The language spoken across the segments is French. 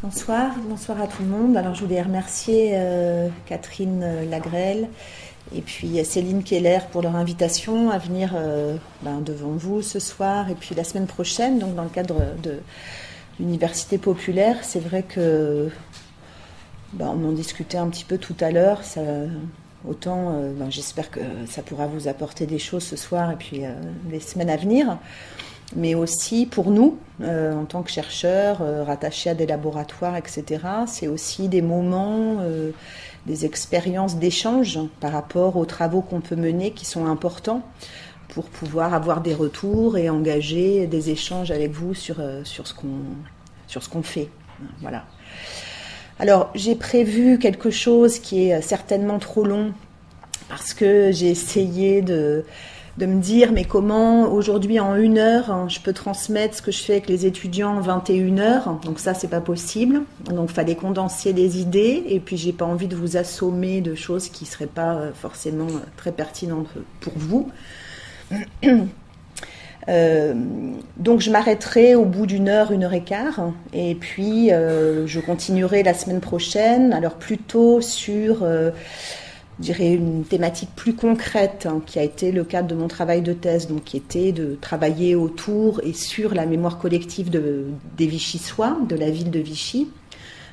Bonsoir, bonsoir à tout le monde. Alors je voulais remercier Catherine Lagrelle et puis Céline Keller pour leur invitation à venir devant vous ce soir et puis la semaine prochaine, donc dans le cadre de l'Université populaire. C'est vrai que on en discutait un petit peu tout à l'heure. Autant j'espère que ça pourra vous apporter des choses ce soir et puis les semaines à venir. Mais aussi pour nous, en tant que chercheurs, rattachés à des laboratoires, etc., c'est aussi des moments, des expériences d'échange par rapport aux travaux qu'on peut mener qui sont importants pour pouvoir avoir des retours et engager des échanges avec vous sur ce qu'on fait. Voilà. Alors, j'ai prévu quelque chose qui est certainement trop long parce que j'ai essayé de me dire mais comment aujourd'hui en 1 heure je peux transmettre ce que je fais avec les étudiants en 21 heures. Donc ça c'est pas possible, donc il fallait condenser les idées et puis j'ai pas envie de vous assommer de choses qui seraient pas forcément très pertinentes pour vous. Donc je m'arrêterai au bout d'1 heure, 1 heure et quart et puis je continuerai la semaine prochaine, alors plutôt sur je dirais une thématique plus concrète qui a été le cadre de mon travail de thèse, donc qui était de travailler autour et sur la mémoire collective des Vichysois, de la ville de Vichy.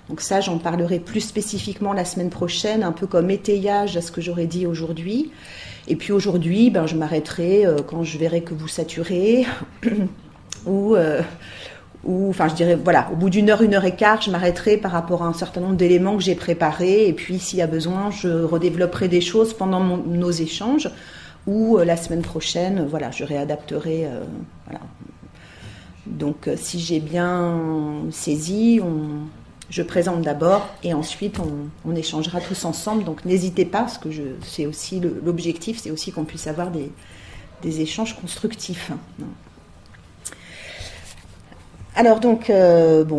Donc ça, j'en parlerai plus spécifiquement la semaine prochaine, un peu comme étayage à ce que j'aurais dit aujourd'hui. Et puis aujourd'hui, je m'arrêterai quand je verrai que vous saturez ou je dirais, voilà, au bout d'1 heure, 1 heure et quart, je m'arrêterai par rapport à un certain nombre d'éléments que j'ai préparés. Et puis, s'il y a besoin, je redévelopperai des choses pendant nos échanges. Ou la semaine prochaine, voilà, je réadapterai. Voilà. Donc, si j'ai bien saisi, je présente d'abord et ensuite, on échangera tous ensemble. Donc, n'hésitez pas, parce que c'est aussi l'objectif, c'est aussi qu'on puisse avoir des échanges constructifs. Alors donc,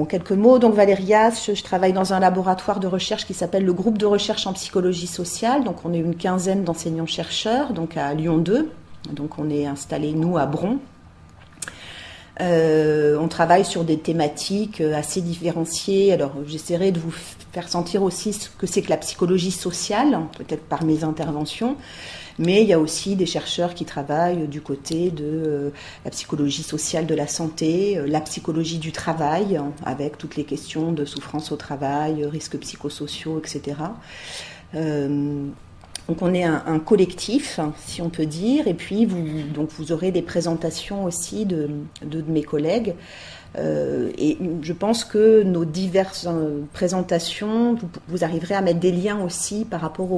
quelques mots. Donc Valéria, je travaille dans un laboratoire de recherche qui s'appelle le groupe de recherche en psychologie sociale. Donc on est une quinzaine d'enseignants-chercheurs, donc à Lyon 2. Donc on est installés, nous, à Bron. On travaille sur des thématiques assez différenciées. Alors j'essaierai de vous faire sentir aussi ce que c'est que la psychologie sociale, peut-être par mes interventions. Mais il y a aussi des chercheurs qui travaillent du côté de la psychologie sociale de la santé, la psychologie du travail, avec toutes les questions de souffrance au travail, risques psychosociaux, etc. Donc on est un collectif, si on peut dire, et puis vous aurez des présentations aussi de mes collègues. Et je pense que nos diverses présentations, vous arriverez à mettre des liens aussi par rapport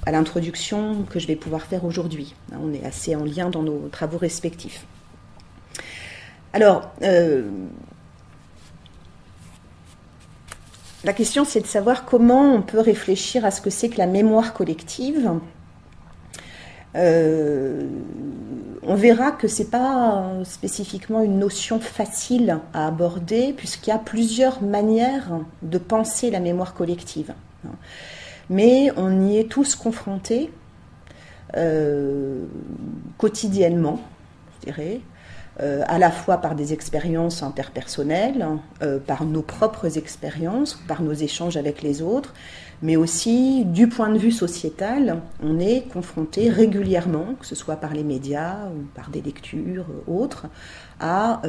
à l'introduction que je vais pouvoir faire aujourd'hui. On est assez en lien dans nos travaux respectifs. Alors, la question c'est de savoir comment on peut réfléchir à ce que c'est que la mémoire collective. On verra que ce n'est pas spécifiquement une notion facile à aborder puisqu'il y a plusieurs manières de penser la mémoire collective. Mais on y est tous confrontés quotidiennement, je dirais, à la fois par des expériences interpersonnelles, par nos propres expériences, par nos échanges avec les autres, mais aussi du point de vue sociétal, on est confronté régulièrement, que ce soit par les médias ou par des lectures autres, à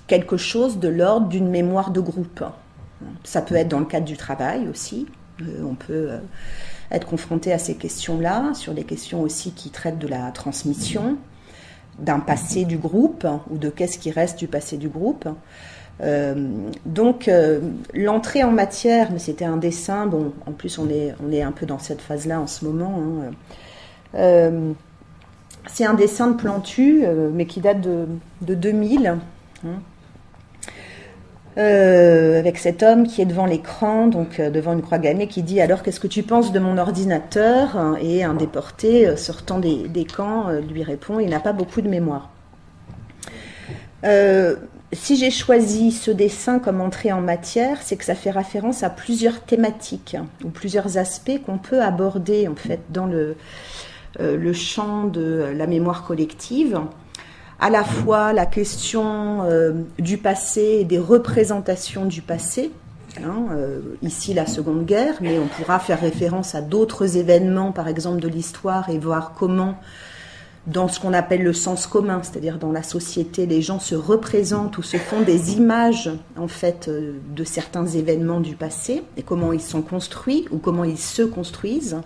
quelque chose de l'ordre d'une mémoire de groupe. Ça peut être dans le cadre du travail aussi. On peut être confronté à ces questions-là, sur des questions aussi qui traitent de la transmission, d'un passé du groupe, ou de qu'est-ce qui reste du passé du groupe. Donc, l'entrée en matière, mais c'était un dessin, bon, en plus on est un peu dans cette phase-là en ce moment. C'est un dessin de Plantu, mais qui date de 2000. Avec cet homme qui est devant l'écran, donc devant une croix gammée, qui dit « Alors, qu'est-ce que tu penses de mon ordinateur ?» Et un déporté sortant des camps lui répond « Il n'a pas beaucoup de mémoire. » Si j'ai choisi ce dessin comme entrée en matière, c'est que ça fait référence à plusieurs thématiques ou plusieurs aspects qu'on peut aborder en fait dans le champ de la mémoire collective. à la fois la question du passé et des représentations du passé. Ici la Seconde Guerre, mais on pourra faire référence à d'autres événements, par exemple de l'histoire, et voir comment, dans ce qu'on appelle le sens commun, c'est-à-dire dans la société, les gens se représentent ou se font des images en fait de certains événements du passé et comment ils sont construits ou comment ils se construisent.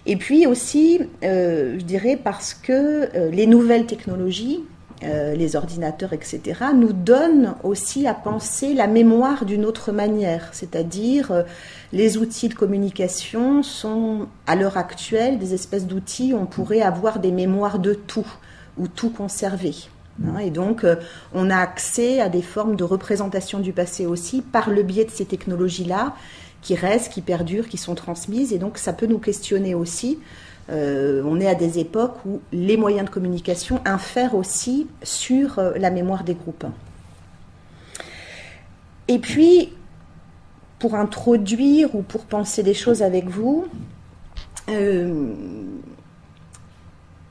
Et puis aussi, je dirais, parce que les nouvelles technologies, les ordinateurs, etc., nous donnent aussi à penser la mémoire d'une autre manière. C'est-à-dire, les outils de communication sont, à l'heure actuelle, des espèces d'outils où on pourrait avoir des mémoires de tout, ou tout conserver. Et donc, on a accès à des formes de représentation du passé aussi par le biais de ces technologies-là, qui restent, qui perdurent, qui sont transmises, et donc ça peut nous questionner aussi. On est à des époques où les moyens de communication infèrent aussi sur la mémoire des groupes. Et puis, pour introduire ou pour penser des choses avec vous,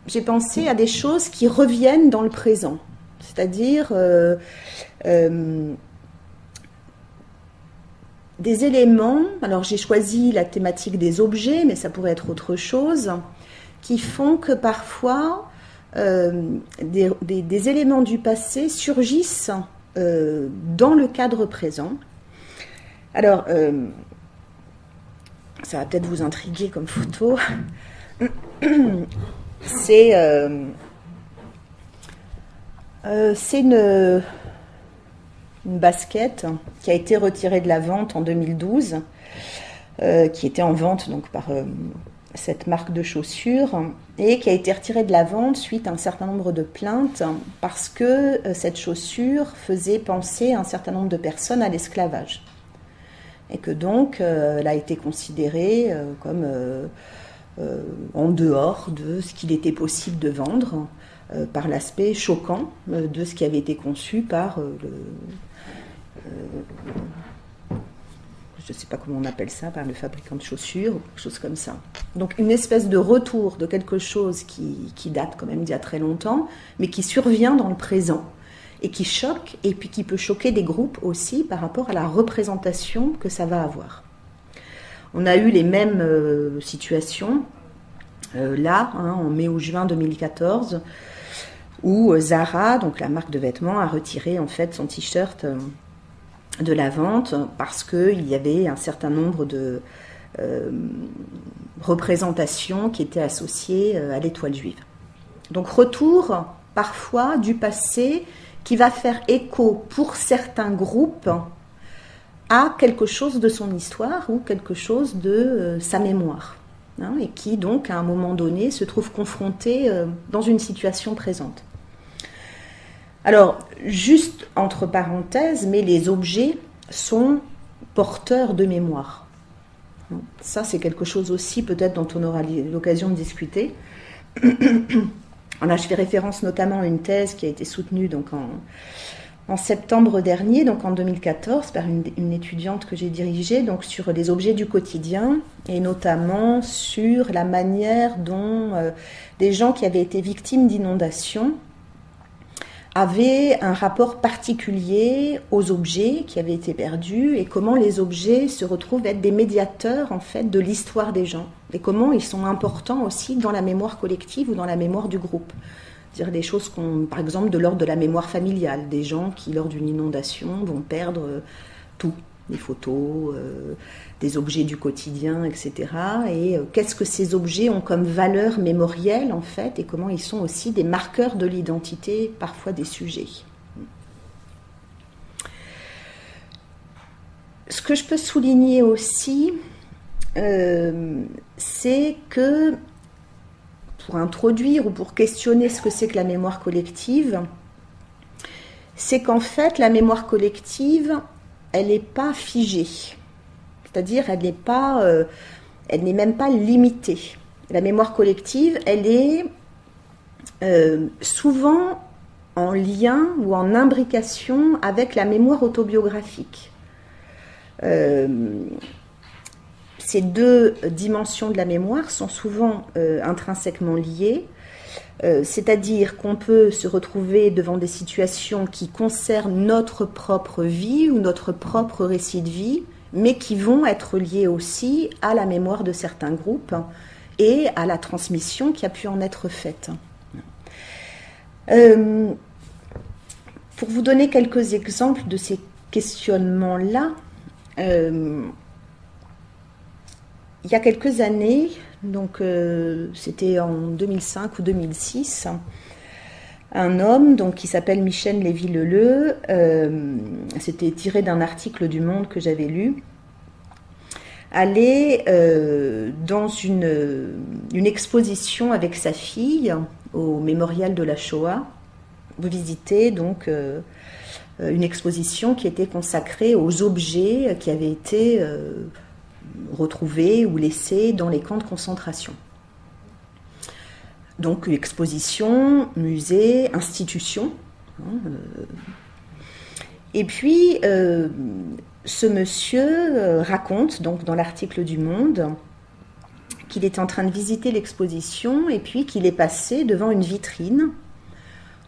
j'ai pensé à des choses qui reviennent dans le présent, c'est-à-dire des éléments, alors j'ai choisi la thématique des objets, mais ça pourrait être autre chose, qui font que parfois des éléments du passé surgissent dans le cadre présent. Alors, ça va peut-être vous intriguer comme photo. C'est une basket qui a été retirée de la vente en 2012, qui était en vente donc par cette marque de chaussures, et qui a été retirée de la vente suite à un certain nombre de plaintes parce que cette chaussure faisait penser à un certain nombre de personnes à l'esclavage. Et que donc elle a été considérée comme en dehors de ce qu'il était possible de vendre par l'aspect choquant de ce qui avait été conçu par je ne sais pas comment on appelle ça, par le fabricant de chaussures, ou quelque chose comme ça. Donc une espèce de retour de quelque chose qui date quand même d'il y a très longtemps, mais qui survient dans le présent, et qui choque, et puis qui peut choquer des groupes aussi par rapport à la représentation que ça va avoir. On a eu les mêmes situations là, en mai ou juin 2014, où Zara, donc la marque de vêtements, a retiré en fait son t-shirt de la vente parce qu'il y avait un certain nombre de représentations qui étaient associées à l'étoile juive. Donc retour parfois du passé qui va faire écho pour certains groupes à quelque chose de son histoire ou quelque chose de sa mémoire, et qui donc à un moment donné se trouve confronté dans une situation présente. Alors, juste entre parenthèses, mais les objets sont porteurs de mémoire. Ça, c'est quelque chose aussi peut-être dont on aura l'occasion de discuter. Là, je fais référence notamment à une thèse qui a été soutenue donc en septembre dernier, donc en 2014, par une étudiante que j'ai dirigée, donc sur les objets du quotidien, et notamment sur la manière dont des gens qui avaient été victimes d'inondations avaient un rapport particulier aux objets qui avaient été perdus et comment les objets se retrouvent être des médiateurs en fait de l'histoire des gens et comment ils sont importants aussi dans la mémoire collective ou dans la mémoire du groupe. C'est-à-dire des choses par exemple de l'ordre de la mémoire familiale, des gens qui lors d'une inondation vont perdre tout, des photos, des objets du quotidien, etc. Et qu'est-ce que ces objets ont comme valeur mémorielle en fait, et comment ils sont aussi des marqueurs de l'identité parfois des sujets. Ce que je peux souligner aussi, c'est que pour introduire ou pour questionner ce que c'est que la mémoire collective, c'est qu'en fait la mémoire collective, elle n'est pas figée. C'est-à-dire, elle n'est même pas limitée. La mémoire collective, elle est souvent en lien ou en imbrication avec la mémoire autobiographique. Ces deux dimensions de la mémoire sont souvent intrinsèquement liées C'est-à-dire qu'on peut se retrouver devant des situations qui concernent notre propre vie ou notre propre récit de vie, mais qui vont être liées aussi à la mémoire de certains groupes et à la transmission qui a pu en être faite. Pour vous donner quelques exemples de ces questionnements-là, il y a quelques années, donc c'était en 2005 ou 2006, un homme donc, qui s'appelle Michel Lévy-Leleu, c'était tiré d'un article du Monde que j'avais lu, allait dans une exposition avec sa fille au mémorial de la Shoah, visiter donc une exposition qui était consacrée aux objets qui avaient été retrouvés ou laissés dans les camps de concentration. Donc exposition, musée, institution. Et puis ce monsieur raconte donc dans l'article du Monde qu'il est en train de visiter l'exposition et puis qu'il est passé devant une vitrine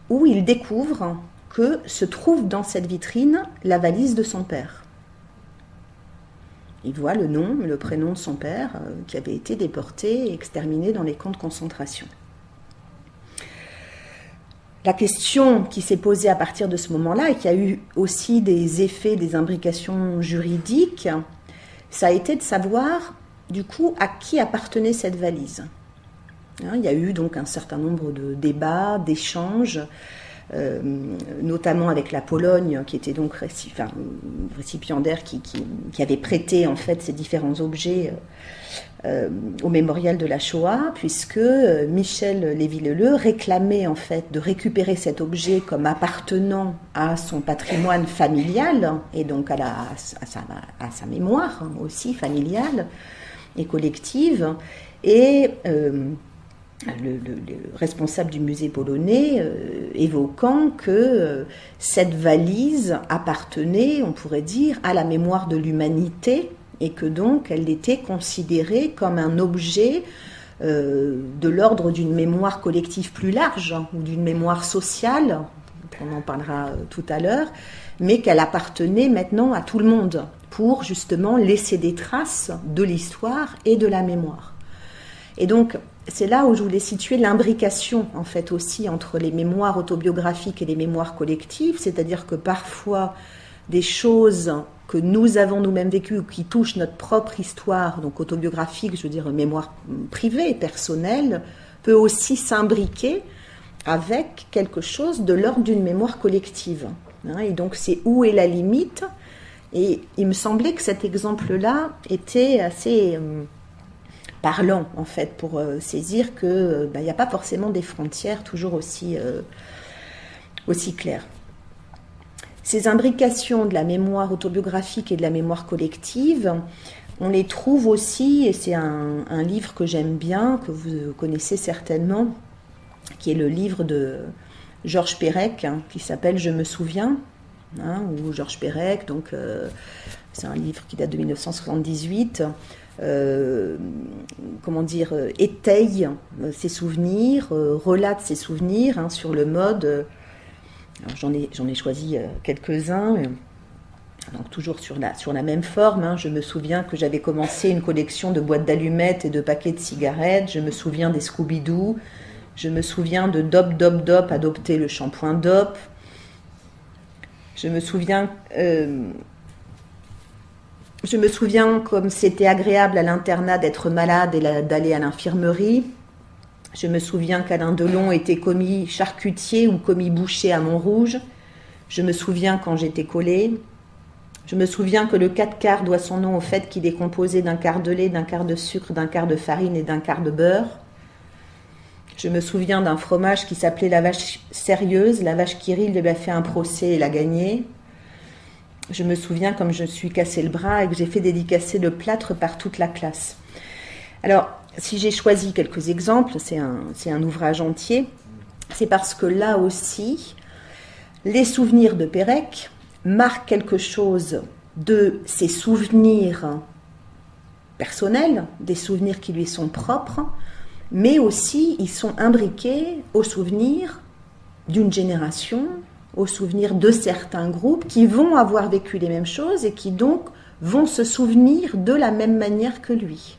où il découvre que se trouve dans cette vitrine la valise de son père. Il voit le nom, le prénom de son père qui avait été déporté et exterminé dans les camps de concentration. La question qui s'est posée à partir de ce moment-là et qui a eu aussi des effets, des imbrications juridiques, ça a été de savoir du coup à qui appartenait cette valise. Il y a eu donc un certain nombre de débats, d'échanges, notamment avec la Pologne, qui était donc récipiendaire, qui avait prêté en fait ces différents objets au mémorial de la Shoah, puisque Michel Lévy-Leleu réclamait en fait de récupérer cet objet comme appartenant à son patrimoine familial et donc à sa mémoire aussi familiale et collective, et le responsable du musée polonais évoquant que cette valise appartenait, on pourrait dire, à la mémoire de l'humanité et que donc elle était considérée comme un objet de l'ordre d'une mémoire collective plus large ou d'une mémoire sociale, on en parlera tout à l'heure, mais qu'elle appartenait maintenant à tout le monde pour justement laisser des traces de l'histoire et de la mémoire. Et donc, c'est là où je voulais situer l'imbrication, en fait, aussi entre les mémoires autobiographiques et les mémoires collectives, c'est-à-dire que parfois, des choses que nous avons nous-mêmes vécues ou qui touchent notre propre histoire, donc autobiographique, je veux dire mémoire privée, personnelle, peut aussi s'imbriquer avec quelque chose de l'ordre d'une mémoire collective. Et donc, c'est où est la limite ? Et il me semblait que cet exemple-là était assez parlant, en fait, pour saisir qu'il n'y a pas forcément des frontières toujours aussi claires. Ces imbrications de la mémoire autobiographique et de la mémoire collective, on les trouve aussi, et c'est un livre que j'aime bien, que vous connaissez certainement, qui est le livre de Georges Perec, qui s'appelle « Je me souviens », ou Georges Perec, donc c'est un livre qui date de 1978, étaye ses souvenirs, relate ses souvenirs sur le mode. Alors j'en ai choisi quelques-uns, donc toujours sur la même forme. Je me souviens que j'avais commencé une collection de boîtes d'allumettes et de paquets de cigarettes. Je me souviens des Scooby-Doo. Je me souviens de Dop, adopter le shampoing Dop. Je me souviens comme c'était agréable à l'internat d'être malade et d'aller à l'infirmerie. Je me souviens qu'Alain Delon était commis charcutier ou commis boucher à Montrouge. Je me souviens quand j'étais collée. Je me souviens que le 4/4 doit son nom au fait qu'il est composé d'un quart de lait, d'un quart de sucre, d'un quart de farine et d'un quart de beurre. Je me souviens d'un fromage qui s'appelait la vache sérieuse. La vache qui rit, lui a fait un procès et l'a gagné. Je me souviens comme je me suis cassé le bras et que j'ai fait dédicacer le plâtre par toute la classe. Alors, si j'ai choisi quelques exemples, c'est un ouvrage entier, c'est parce que là aussi, les souvenirs de Perec marquent quelque chose de ses souvenirs personnels, des souvenirs qui lui sont propres, mais aussi ils sont imbriqués au souvenir d'une génération, au souvenir de certains groupes qui vont avoir vécu les mêmes choses et qui donc vont se souvenir de la même manière que lui.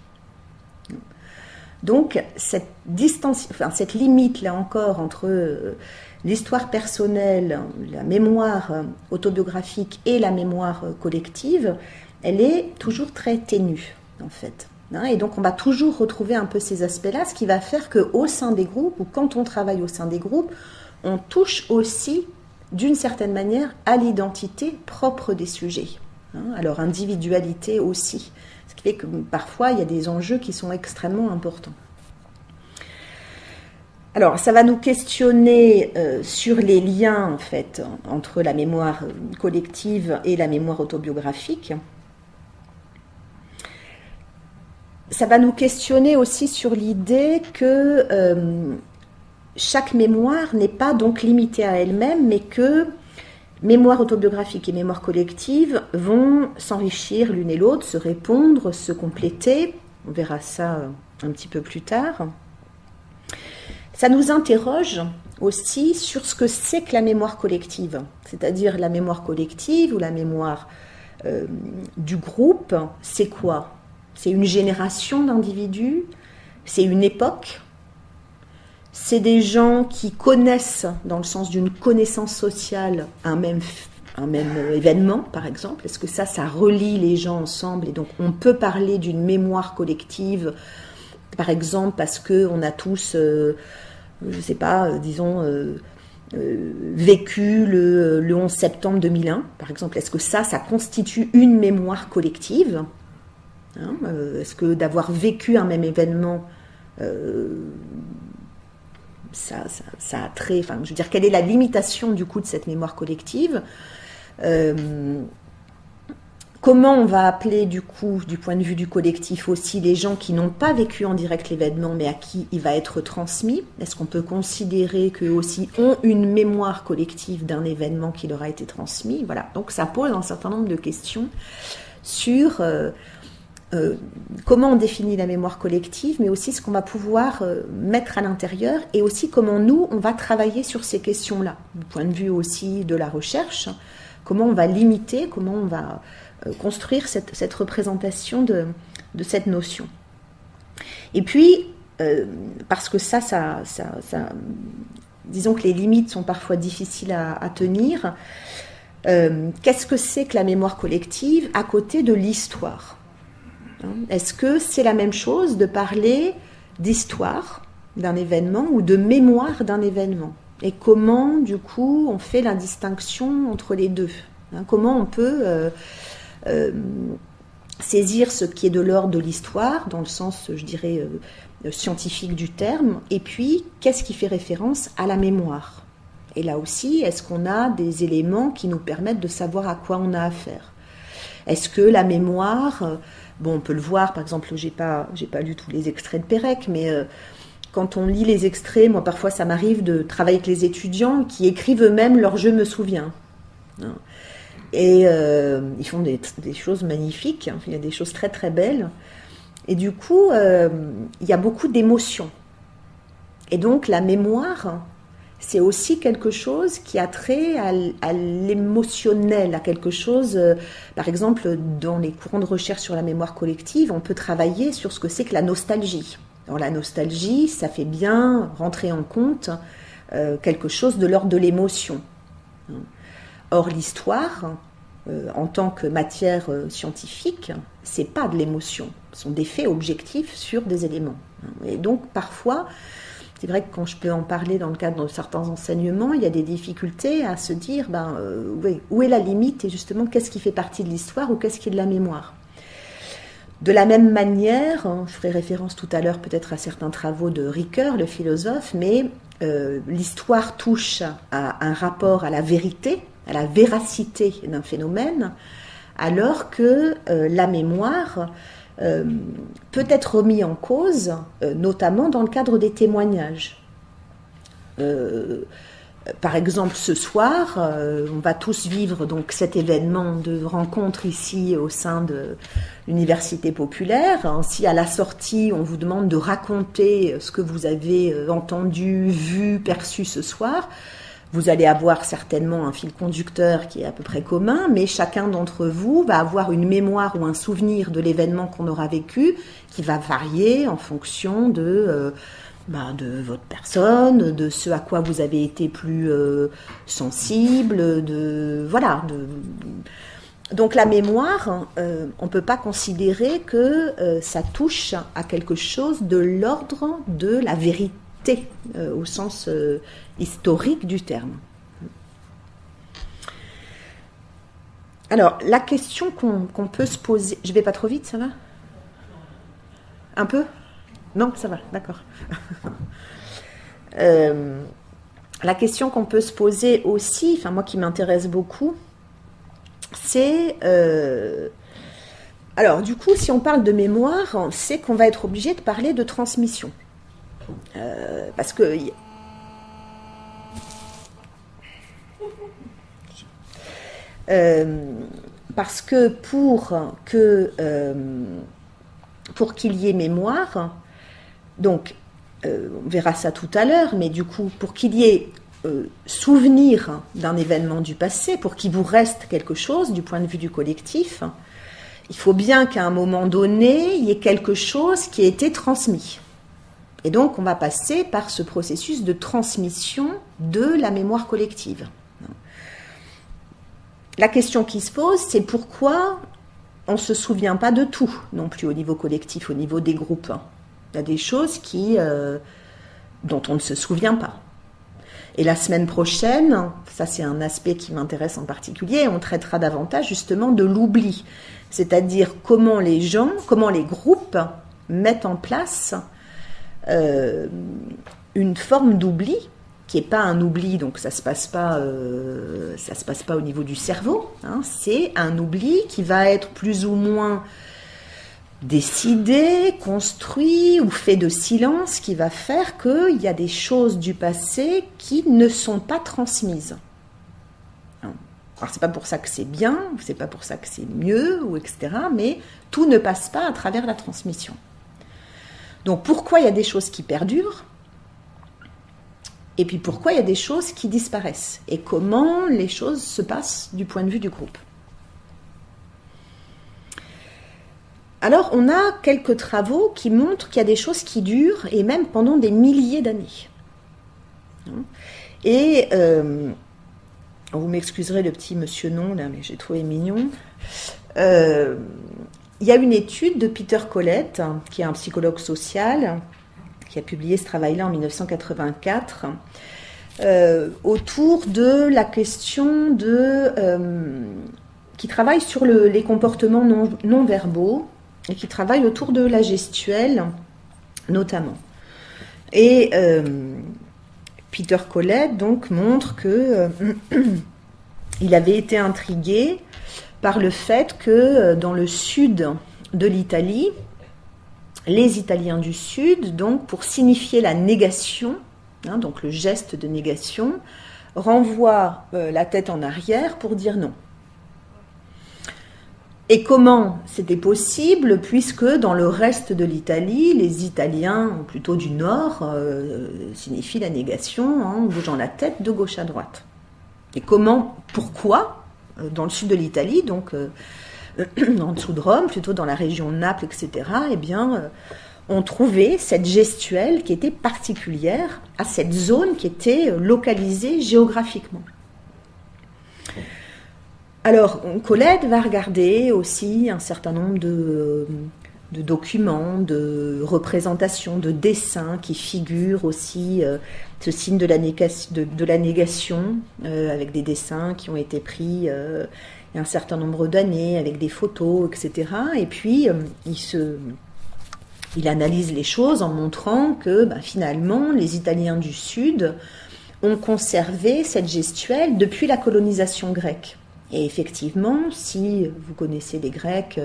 Donc cette distance, cette limite là encore entre l'histoire personnelle, la mémoire autobiographique et la mémoire collective, elle est toujours très ténue en fait. Et donc on va toujours retrouver un peu ces aspects-là, ce qui va faire qu'au sein des groupes, ou quand on travaille au sein des groupes, on touche aussi d'une certaine manière à l'identité propre des sujets, à leur individualité aussi. Ce qui fait que parfois il y a des enjeux qui sont extrêmement importants. Alors, ça va nous questionner sur les liens en fait entre la mémoire collective et la mémoire autobiographique. Ça va nous questionner aussi sur l'idée que chaque mémoire n'est pas donc limitée à elle-même, mais que mémoire autobiographique et mémoire collective vont s'enrichir l'une et l'autre, se répondre, se compléter. On verra ça un petit peu plus tard. Ça nous interroge aussi sur ce que c'est que la mémoire collective, c'est-à-dire la mémoire collective ou la mémoire du groupe, c'est quoi ? C'est une génération d'individus, c'est une époque, c'est des gens qui connaissent, dans le sens d'une connaissance sociale, un même événement, par exemple. Est-ce que ça relie les gens ensemble et donc on peut parler d'une mémoire collective, par exemple, parce qu'on a tous, je ne sais pas, disons, vécu le 11 septembre 2001, par exemple. Est-ce que ça constitue une mémoire collective ? Est-ce que d'avoir vécu un même événement, ça a trait, enfin, je veux dire, quelle est la limitation du coup de cette mémoire collective ? Comment on va appeler du coup, du point de vue du collectif aussi, les gens qui n'ont pas vécu en direct l'événement, mais à qui il va être transmis ? Est-ce qu'on peut considérer qu'eux aussi ont une mémoire collective d'un événement qui leur a été transmis ? Voilà, donc ça pose un certain nombre de questions sur comment on définit la mémoire collective, mais aussi ce qu'on va pouvoir mettre à l'intérieur, et aussi comment nous, on va travailler sur ces questions-là, du point de vue aussi de la recherche, comment on va limiter, comment on va construire cette représentation de cette notion. Et puis, parce que ça, disons que les limites sont parfois difficiles à tenir, qu'est-ce que c'est que la mémoire collective à côté de l'histoire ? Est-ce que c'est la même chose de parler d'histoire d'un événement ou de mémoire d'un événement ? Et comment, du coup, on fait la distinction entre les deux ? Comment on peut saisir ce qui est de l'ordre de l'histoire, dans le sens, je dirais, scientifique du terme, et puis, qu'est-ce qui fait référence à la mémoire ? Et là aussi, est-ce qu'on a des éléments qui nous permettent de savoir à quoi on a affaire ? Est-ce que la mémoire... Bon, on peut le voir, par exemple, j'ai pas lu tous les extraits de Pérec, mais quand on lit les extraits, moi parfois ça m'arrive de travailler avec les étudiants qui écrivent eux-mêmes leur « je me souviens ». Et ils font des choses magnifiques, il y a des choses très très belles. Et du coup, il y a beaucoup d'émotions. Et donc la mémoire, c'est aussi quelque chose qui a trait à l'émotionnel, à quelque chose, par exemple, dans les courants de recherche sur la mémoire collective, on peut travailler sur ce que c'est que la nostalgie. Alors la nostalgie, ça fait bien rentrer en compte quelque chose de l'ordre de l'émotion. Or l'histoire, en tant que matière scientifique, c'est pas de l'émotion, ce sont des faits objectifs sur des éléments. Et donc parfois, c'est vrai que quand je peux en parler dans le cadre de certains enseignements, il y a des difficultés à se dire oui, où est la limite et justement qu'est-ce qui fait partie de l'histoire ou qu'est-ce qui est de la mémoire. De la même manière, je ferai référence tout à l'heure peut-être à certains travaux de Ricoeur, le philosophe, mais l'histoire touche à un rapport à la vérité, à la véracité d'un phénomène, alors que la mémoire peut être remis en cause, notamment dans le cadre des témoignages. Par exemple, ce soir, on va tous vivre donc cet événement de rencontre ici au sein de l'Université populaire. Si à la sortie, on vous demande de raconter ce que vous avez entendu, vu, perçu ce soir, vous allez avoir certainement un fil conducteur qui est à peu près commun, mais chacun d'entre vous va avoir une mémoire ou un souvenir de l'événement qu'on aura vécu qui va varier en fonction de votre personne, de ce à quoi vous avez été plus sensible, Donc la mémoire, on ne peut pas considérer que ça touche à quelque chose de l'ordre de la vérité, au sens historique du terme. Alors, la question qu'on peut se poser... Je ne vais pas trop vite, ça va ? Un peu ? Non, ça va, d'accord. La question qu'on peut se poser aussi, enfin moi qui m'intéresse beaucoup, c'est... Alors, du coup, si on parle de mémoire, c'est qu'on va être obligé de parler de transmission. Parce que... pour qu'il y ait mémoire, donc on verra ça tout à l'heure, mais du coup, pour qu'il y ait souvenir d'un événement du passé, pour qu'il vous reste quelque chose du point de vue du collectif, il faut bien qu'à un moment donné, il y ait quelque chose qui ait été transmis. Et donc, on va passer par ce processus de transmission de la mémoire collective. La question qui se pose, c'est pourquoi on ne se souvient pas de tout, non plus au niveau collectif, au niveau des groupes. Il y a des choses dont on ne se souvient pas. Et la semaine prochaine, ça c'est un aspect qui m'intéresse en particulier, on traitera davantage justement de l'oubli. C'est-à-dire comment les groupes mettent en place une forme d'oubli, qui n'est pas un oubli, donc ça se passe pas au niveau du cerveau, hein, c'est un oubli qui va être plus ou moins décidé, construit ou fait de silence, qui va faire qu'il y a des choses du passé qui ne sont pas transmises. Alors c'est pas pour ça que c'est bien, ou c'est pas pour ça que c'est mieux, ou etc., mais tout ne passe pas à travers la transmission. Donc pourquoi il y a des choses qui perdurent ? Et puis pourquoi il y a des choses qui disparaissent ? Et comment les choses se passent du point de vue du groupe ? Alors on a quelques travaux qui montrent qu'il y a des choses qui durent, et même pendant des milliers d'années. Et vous m'excuserez le petit monsieur non, là, mais j'ai trouvé mignon. Il y a une étude de Peter Collett, qui est un psychologue social, qui a publié ce travail-là en 1984, autour de la question qui travaille sur les comportements non verbaux et qui travaille autour de la gestuelle notamment. Et Peter Collett donc montre que il avait été intrigué par le fait que dans le sud de l'Italie, les Italiens du Sud, donc pour signifier la négation, donc le geste de négation, renvoient la tête en arrière pour dire non. Et comment c'était possible, puisque dans le reste de l'Italie, les Italiens, ou plutôt du Nord, signifient la négation en bougeant la tête de gauche à droite. Et pourquoi, dans le sud de l'Italie, donc en dessous de Rome, plutôt dans la région de Naples, etc., eh bien, on trouvait cette gestuelle qui était particulière à cette zone qui était localisée géographiquement. Alors, Collett va regarder aussi un certain nombre de documents, de représentations, de dessins qui figurent aussi ce signe de la négation, avec des dessins qui ont été pris il y a un certain nombre d'années, avec des photos, etc. Et puis, il analyse les choses en montrant que finalement, les Italiens du Sud ont conservé cette gestuelle depuis la colonisation grecque. Et effectivement, si vous connaissez les Grecs,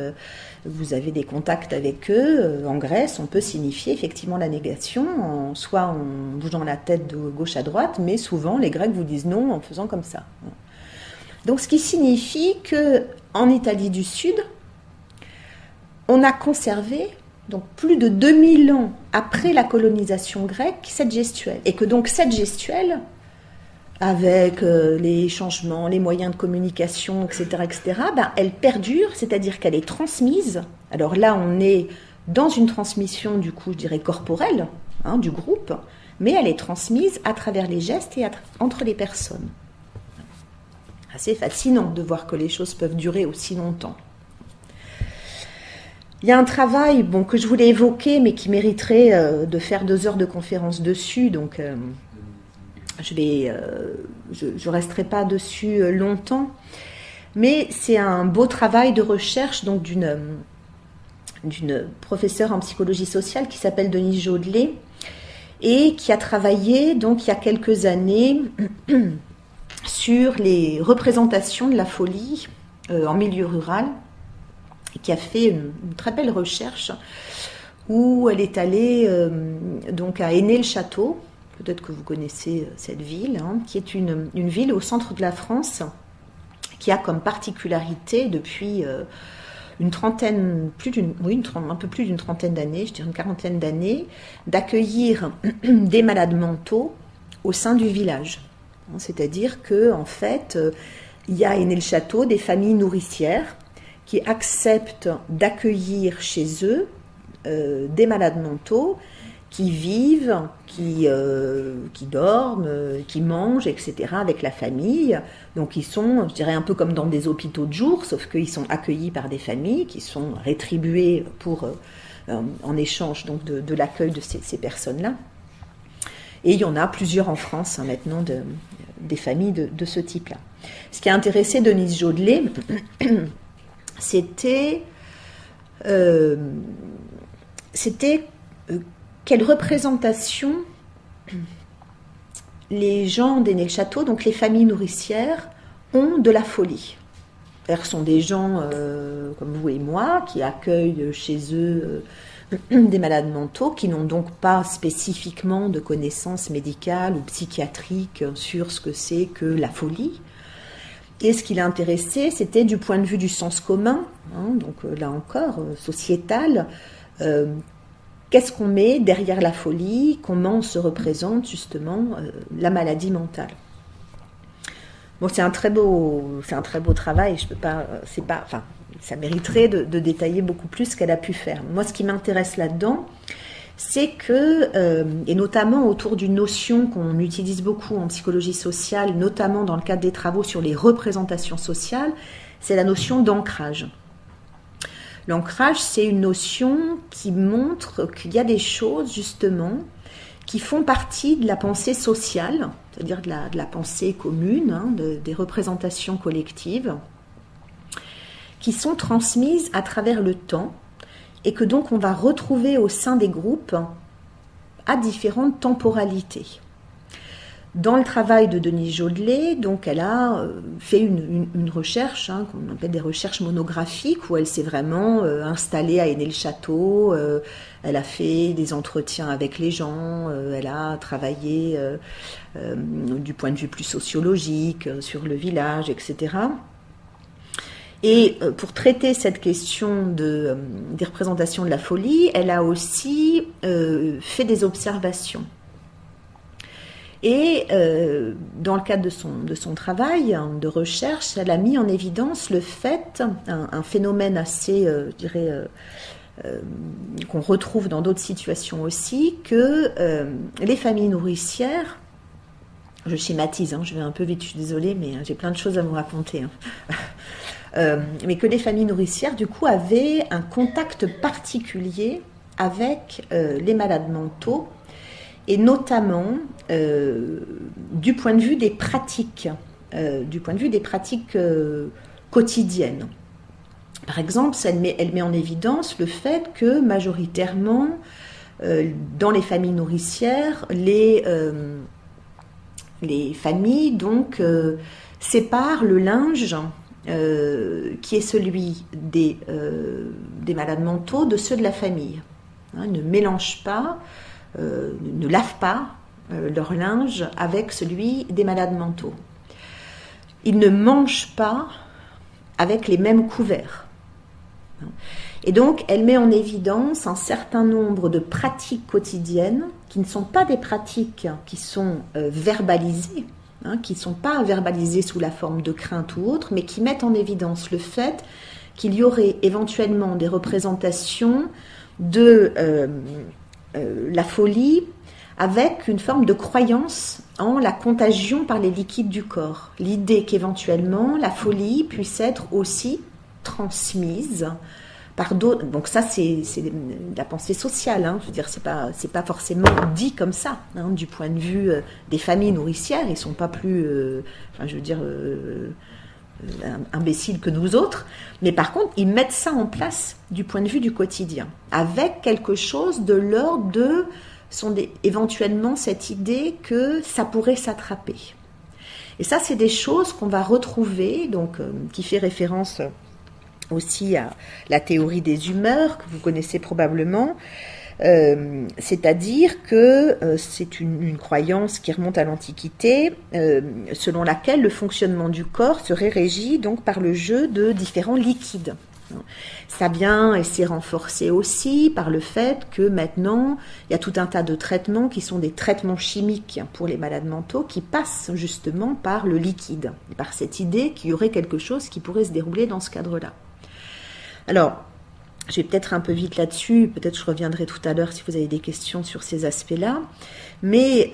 vous avez des contacts avec eux, en Grèce, on peut signifier effectivement la négation, soit en bougeant la tête de gauche à droite, mais souvent les Grecs vous disent non en faisant comme ça. Donc ce qui signifie qu'en Italie du Sud, on a conservé, donc plus de 2000 ans après la colonisation grecque, cette gestuelle. Et que donc cette gestuelle, avec les changements, les moyens de communication, etc., elle perdure, c'est-à-dire qu'elle est transmise. Alors là, on est dans une transmission, du coup, je dirais corporelle, du groupe, mais elle est transmise à travers les gestes et entre les personnes. Assez fascinant de voir que les choses peuvent durer aussi longtemps. Il y a un travail que je voulais évoquer, mais qui mériterait de faire 2 heures de conférence dessus, donc je resterai pas dessus longtemps, mais c'est un beau travail de recherche donc d'une professeure en psychologie sociale qui s'appelle Denise Jodelet et qui a travaillé donc il y a quelques années sur les représentations de la folie en milieu rural et qui a fait une très belle recherche où elle est allée donc à Aîné-le-Château. Peut-être que vous connaissez cette ville, qui est une ville au centre de la France, qui a comme particularité depuis un peu plus d'une trentaine d'années, je dirais une quarantaine d'années, d'accueillir des malades mentaux au sein du village. C'est-à-dire qu'en fait, il y a à Aîné-le-Château des familles nourricières qui acceptent d'accueillir chez eux des malades mentaux qui vivent, qui dorment, qui mangent, etc. avec la famille. Donc ils sont, je dirais, un peu comme dans des hôpitaux de jour, sauf qu'ils sont accueillis par des familles qui sont rétribuées en échange donc, de l'accueil de ces personnes-là. Et il y en a plusieurs en France maintenant, des familles de ce type-là. Ce qui a intéressé Denise Jodelet, c'était quelle représentation les gens d'Aîné-le-Château, donc les familles nourricières, ont de la folie. Ce sont des gens comme vous et moi qui accueillent chez eux des malades mentaux qui n'ont donc pas spécifiquement de connaissances médicales ou psychiatriques sur ce que c'est que la folie. Et ce qui l'a intéressé, c'était du point de vue du sens commun, donc là encore, sociétal, qu'est-ce qu'on met derrière la folie, comment se représente justement la maladie mentale. Bon, c'est un très beau travail, ça mériterait de détailler beaucoup plus ce qu'elle a pu faire. Moi, ce qui m'intéresse là-dedans, c'est que, et notamment autour d'une notion qu'on utilise beaucoup en psychologie sociale, notamment dans le cadre des travaux sur les représentations sociales, c'est la notion d'ancrage. L'ancrage, c'est une notion qui montre qu'il y a des choses, justement, qui font partie de la pensée sociale, c'est-à-dire de la pensée commune, des représentations collectives, qui sont transmises à travers le temps, et que donc on va retrouver au sein des groupes à différentes temporalités. Dans le travail de Denise Jodelet, donc elle a fait une recherche qu'on appelle des recherches monographiques où elle s'est vraiment installée à Aîné-le-Château, elle a fait des entretiens avec les gens, elle a travaillé du point de vue plus sociologique sur le village, etc. Et pour traiter cette question des représentations de la folie, elle a aussi fait des observations. Et dans le cadre de son travail de recherche, elle a mis en évidence le fait, un phénomène assez, je dirais, qu'on retrouve dans d'autres situations aussi, que les familles nourricières, je schématise, je vais un peu vite, je suis désolée, mais j'ai plein de choses à vous raconter. Mais que les familles nourricières, du coup, avaient un contact particulier avec les malades mentaux, et notamment du point de vue des pratiques, quotidiennes. Par exemple, elle met en évidence le fait que majoritairement, dans les familles nourricières, les familles donc séparent le linge qui est celui des malades mentaux de ceux de la famille. Hein, ne mélangent pas, ne lavent pas leur linge avec celui des malades mentaux. Ils ne mangent pas avec les mêmes couverts. Et donc, elle met en évidence un certain nombre de pratiques quotidiennes qui ne sont pas des pratiques qui sont verbalisées, qui ne sont pas verbalisées sous la forme de crainte ou autre, mais qui mettent en évidence le fait qu'il y aurait éventuellement des représentations de la folie avec une forme de croyance en la contagion par les liquides du corps. L'idée qu'éventuellement la folie puisse être aussi transmise par d'autres. Donc ça, c'est la pensée sociale. Hein. Je veux dire, c'est pas forcément dit comme ça. Hein. Du point de vue des familles nourricières, ils sont pas plus, imbéciles que nous autres. Mais par contre, ils mettent ça en place du point de vue du quotidien, avec quelque chose de l'ordre de éventuellement cette idée que ça pourrait s'attraper. Et ça, c'est des choses qu'on va retrouver, donc qui fait référence aussi à la théorie des humeurs, que vous connaissez probablement, c'est-à-dire que c'est une croyance qui remonte à l'Antiquité, selon laquelle le fonctionnement du corps serait régi donc par le jeu de différents liquides. Ça vient et c'est renforcé aussi par le fait que maintenant, il y a tout un tas de traitements qui sont des traitements chimiques pour les malades mentaux qui passent justement par le liquide, et par cette idée qu'il y aurait quelque chose qui pourrait se dérouler dans ce cadre-là. Alors, je vais peut-être un peu vite là-dessus, peut-être je reviendrai tout à l'heure si vous avez des questions sur ces aspects-là, mais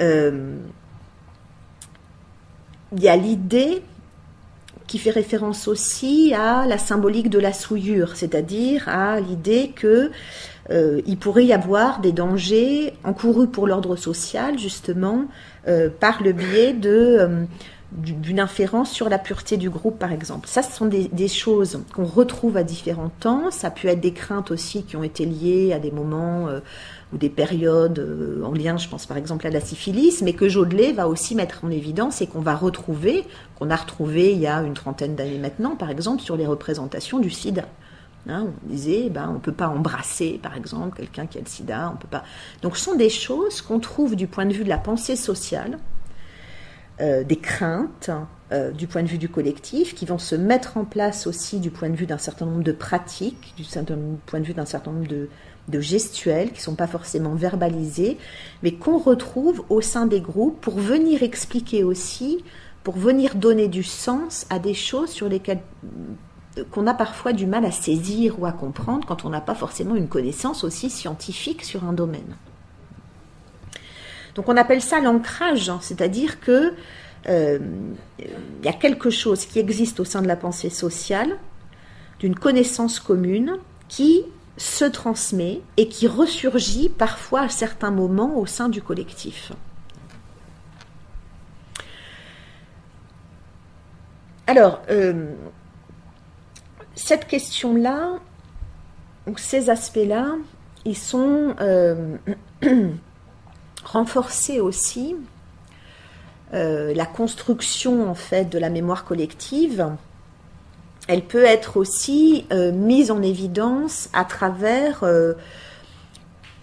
il y a l'idée qui fait référence aussi à la symbolique de la souillure, c'est-à-dire à l'idée que il pourrait y avoir des dangers encourus pour l'ordre social, justement, par le biais d'une inférence sur la pureté du groupe, par exemple. Ça, ce sont des choses qu'on retrouve à différents temps. Ça peut être des craintes aussi qui ont été liées à des moments ou des périodes en lien, je pense par exemple à la syphilis, mais que Jodelet va aussi mettre en évidence et qu'on a retrouvé il y a une trentaine d'années maintenant, par exemple, sur les représentations du sida. Hein, on disait, on ne peut pas embrasser, par exemple, quelqu'un qui a le sida, on peut pas. Donc ce sont des choses qu'on trouve du point de vue de la pensée sociale, des craintes, du point de vue du collectif, qui vont se mettre en place aussi du point de vue d'un certain nombre de pratiques, du point de vue d'un certain nombre de gestuels qui ne sont pas forcément verbalisés, mais qu'on retrouve au sein des groupes pour venir expliquer aussi, pour venir donner du sens à des choses sur lesquelles qu'on a parfois du mal à saisir ou à comprendre quand on n'a pas forcément une connaissance aussi scientifique sur un domaine. Donc on appelle ça l'ancrage, c'est-à-dire que y a quelque chose qui existe au sein de la pensée sociale, d'une connaissance commune qui se transmet et qui ressurgit parfois à certains moments au sein du collectif. Alors, cette question-là, donc ces aspects-là, ils sont renforcés aussi. La construction en fait de la mémoire collective, elle peut être aussi mise en évidence à travers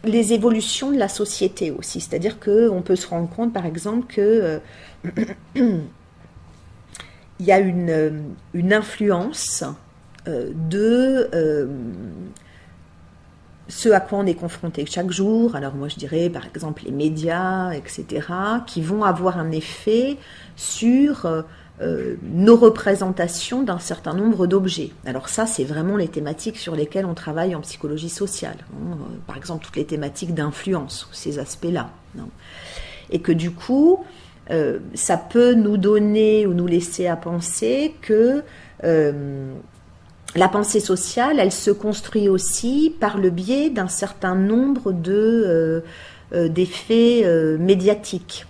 les évolutions de la société aussi. C'est-à-dire qu'on peut se rendre compte, par exemple, que il y a une influence de ce à quoi on est confronté chaque jour. Alors moi je dirais par exemple les médias, etc., qui vont avoir un effet sur nos représentations d'un certain nombre d'objets. Alors ça, c'est vraiment les thématiques sur lesquelles on travaille en psychologie sociale. Par exemple, toutes les thématiques d'influence, ces aspects-là. Et que du coup, ça peut nous donner ou nous laisser à penser que la pensée sociale, elle se construit aussi par le biais d'un certain nombre d'effets médiatiques.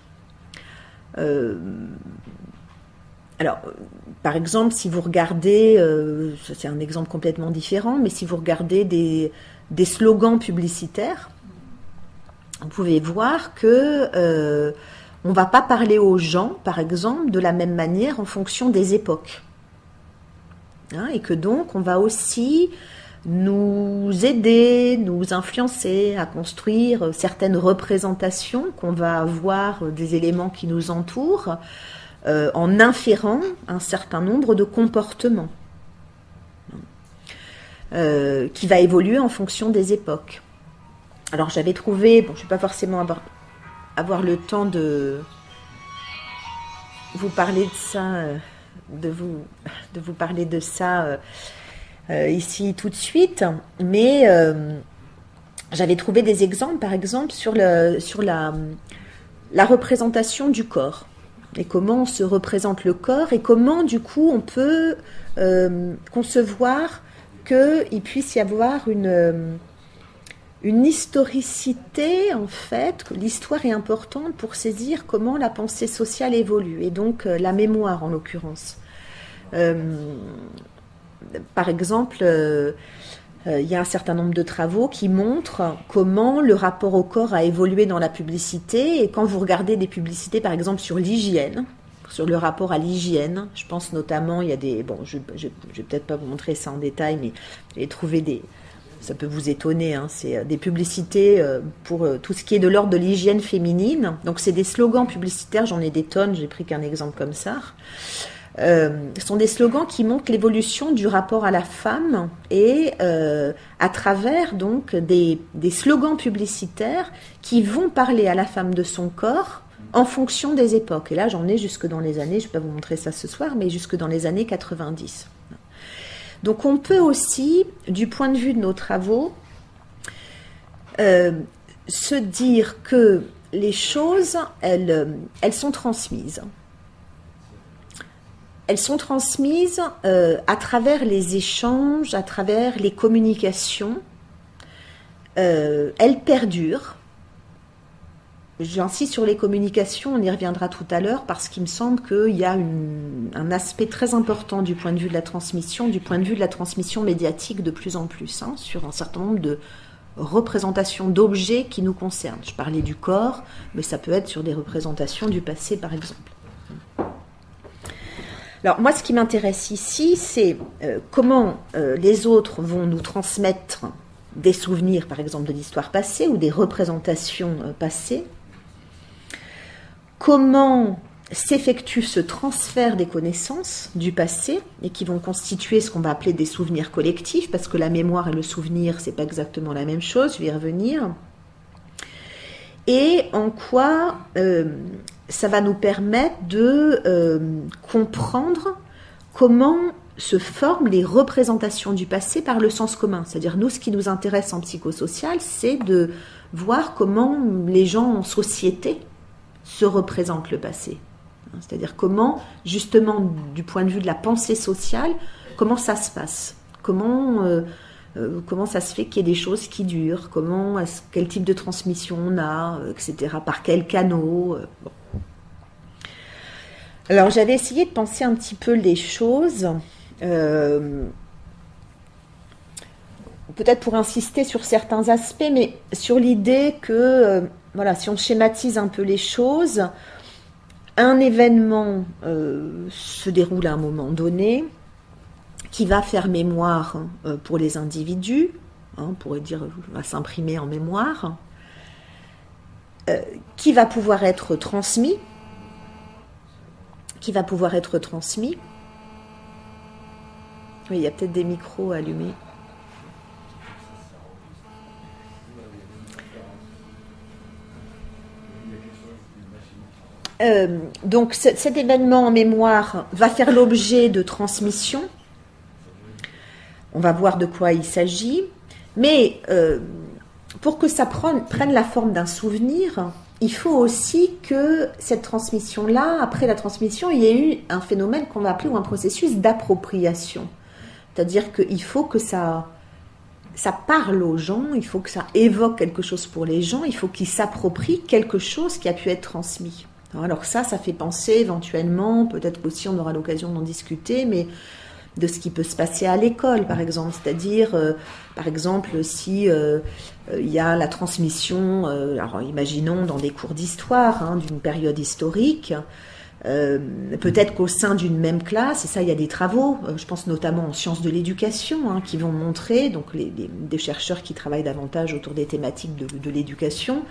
Alors, par exemple, si vous regardez, c'est un exemple complètement différent, mais si vous regardez des slogans publicitaires, vous pouvez voir que on ne va pas parler aux gens, par exemple, de la même manière en fonction des époques. hein, et que donc on va aussi nous aider, nous influencer à construire certaines représentations qu'on va avoir des éléments qui nous entourent en inférant un certain nombre de comportements qui va évoluer en fonction des époques. Alors j'avais trouvé, bon, je ne vais pas forcément avoir le temps de vous parler de ça, de vous parler de ça ici tout de suite, mais j'avais trouvé des exemples, par exemple, sur la représentation du corps, et comment on se représente le corps, et comment, du coup, on peut concevoir qu'il puisse y avoir une historicité, en fait, que l'histoire est importante pour saisir comment la pensée sociale évolue, et donc la mémoire, en l'occurrence. Par exemple, il y a un certain nombre de travaux qui montrent comment le rapport au corps a évolué dans la publicité. Et quand vous regardez des publicités, par exemple, sur l'hygiène, sur le rapport à l'hygiène, je pense notamment, il y a des... Bon, je vais peut-être pas vous montrer ça en détail, mais j'ai trouvé des... Ça peut vous étonner, hein, c'est des publicités pour tout ce qui est de l'ordre de l'hygiène féminine. Donc, c'est des slogans publicitaires, j'en ai des tonnes, j'ai pris qu'un exemple comme ça. Ce sont des slogans qui montrent l'évolution du rapport à la femme et à travers donc des slogans publicitaires qui vont parler à la femme de son corps en fonction des époques. Et là, j'en ai jusque dans les années, je ne vais pas vous montrer ça ce soir, mais jusque dans les années 90. Donc on peut aussi, du point de vue de nos travaux, se dire que les choses, elles sont transmises. Elles sont transmises à travers les échanges, à travers les communications. Elles perdurent. J'insiste sur les communications, on y reviendra tout à l'heure, parce qu'il me semble qu'il y a un aspect très important du point de vue de la transmission, du point de vue de la transmission médiatique de plus en plus, hein, sur un certain nombre de représentations d'objets qui nous concernent. Je parlais du corps, mais ça peut être sur des représentations du passé, par exemple. Alors moi, ce qui m'intéresse ici, c'est comment les autres vont nous transmettre des souvenirs, par exemple, de l'histoire passée ou des représentations passées. Comment s'effectue ce transfert des connaissances du passé et qui vont constituer ce qu'on va appeler des souvenirs collectifs, parce que la mémoire et le souvenir, c'est pas exactement la même chose, je vais y revenir. Et en quoi ça va nous permettre de comprendre comment se forment les représentations du passé par le sens commun. C'est-à-dire, nous, ce qui nous intéresse en psychosocial, c'est de voir comment les gens en société se représentent le passé. C'est-à-dire comment, justement, du point de vue de la pensée sociale, comment ça se passe, comment ça se fait qu'il y ait des choses qui durent, quel type de transmission on a, etc., par quels canaux. Bon. Alors, j'avais essayé de penser un petit peu les choses, peut-être pour insister sur certains aspects, mais sur l'idée que, voilà, si on schématise un peu les choses, un événement se déroule à un moment donné, qui va faire mémoire pour les individus, hein, on pourrait dire, va s'imprimer en mémoire, qui va pouvoir être transmis, Oui, il y a peut-être des micros allumés. Donc cet événement en mémoire va faire l'objet de transmission. On va voir de quoi il s'agit. Mais pour que ça prenne la forme d'un souvenir, il faut aussi que cette transmission-là, après la transmission, il y ait eu un phénomène qu'on va appeler ou un processus d'appropriation. C'est-à-dire qu'il faut que ça parle aux gens, il faut que ça évoque quelque chose pour les gens, il faut qu'ils s'approprient quelque chose qui a pu être transmis. Alors ça fait penser éventuellement, peut-être qu'aussi on aura l'occasion d'en discuter, mais de ce qui peut se passer à l'école, par exemple. C'est-à-dire, par exemple, si il y a la transmission, alors imaginons dans des cours d'histoire, hein, d'une période historique, Peut-être qu'au sein d'une même classe, et ça il y a des travaux, je pense notamment en sciences de l'éducation, hein, qui vont montrer, donc des chercheurs qui travaillent davantage autour des thématiques de l'éducation,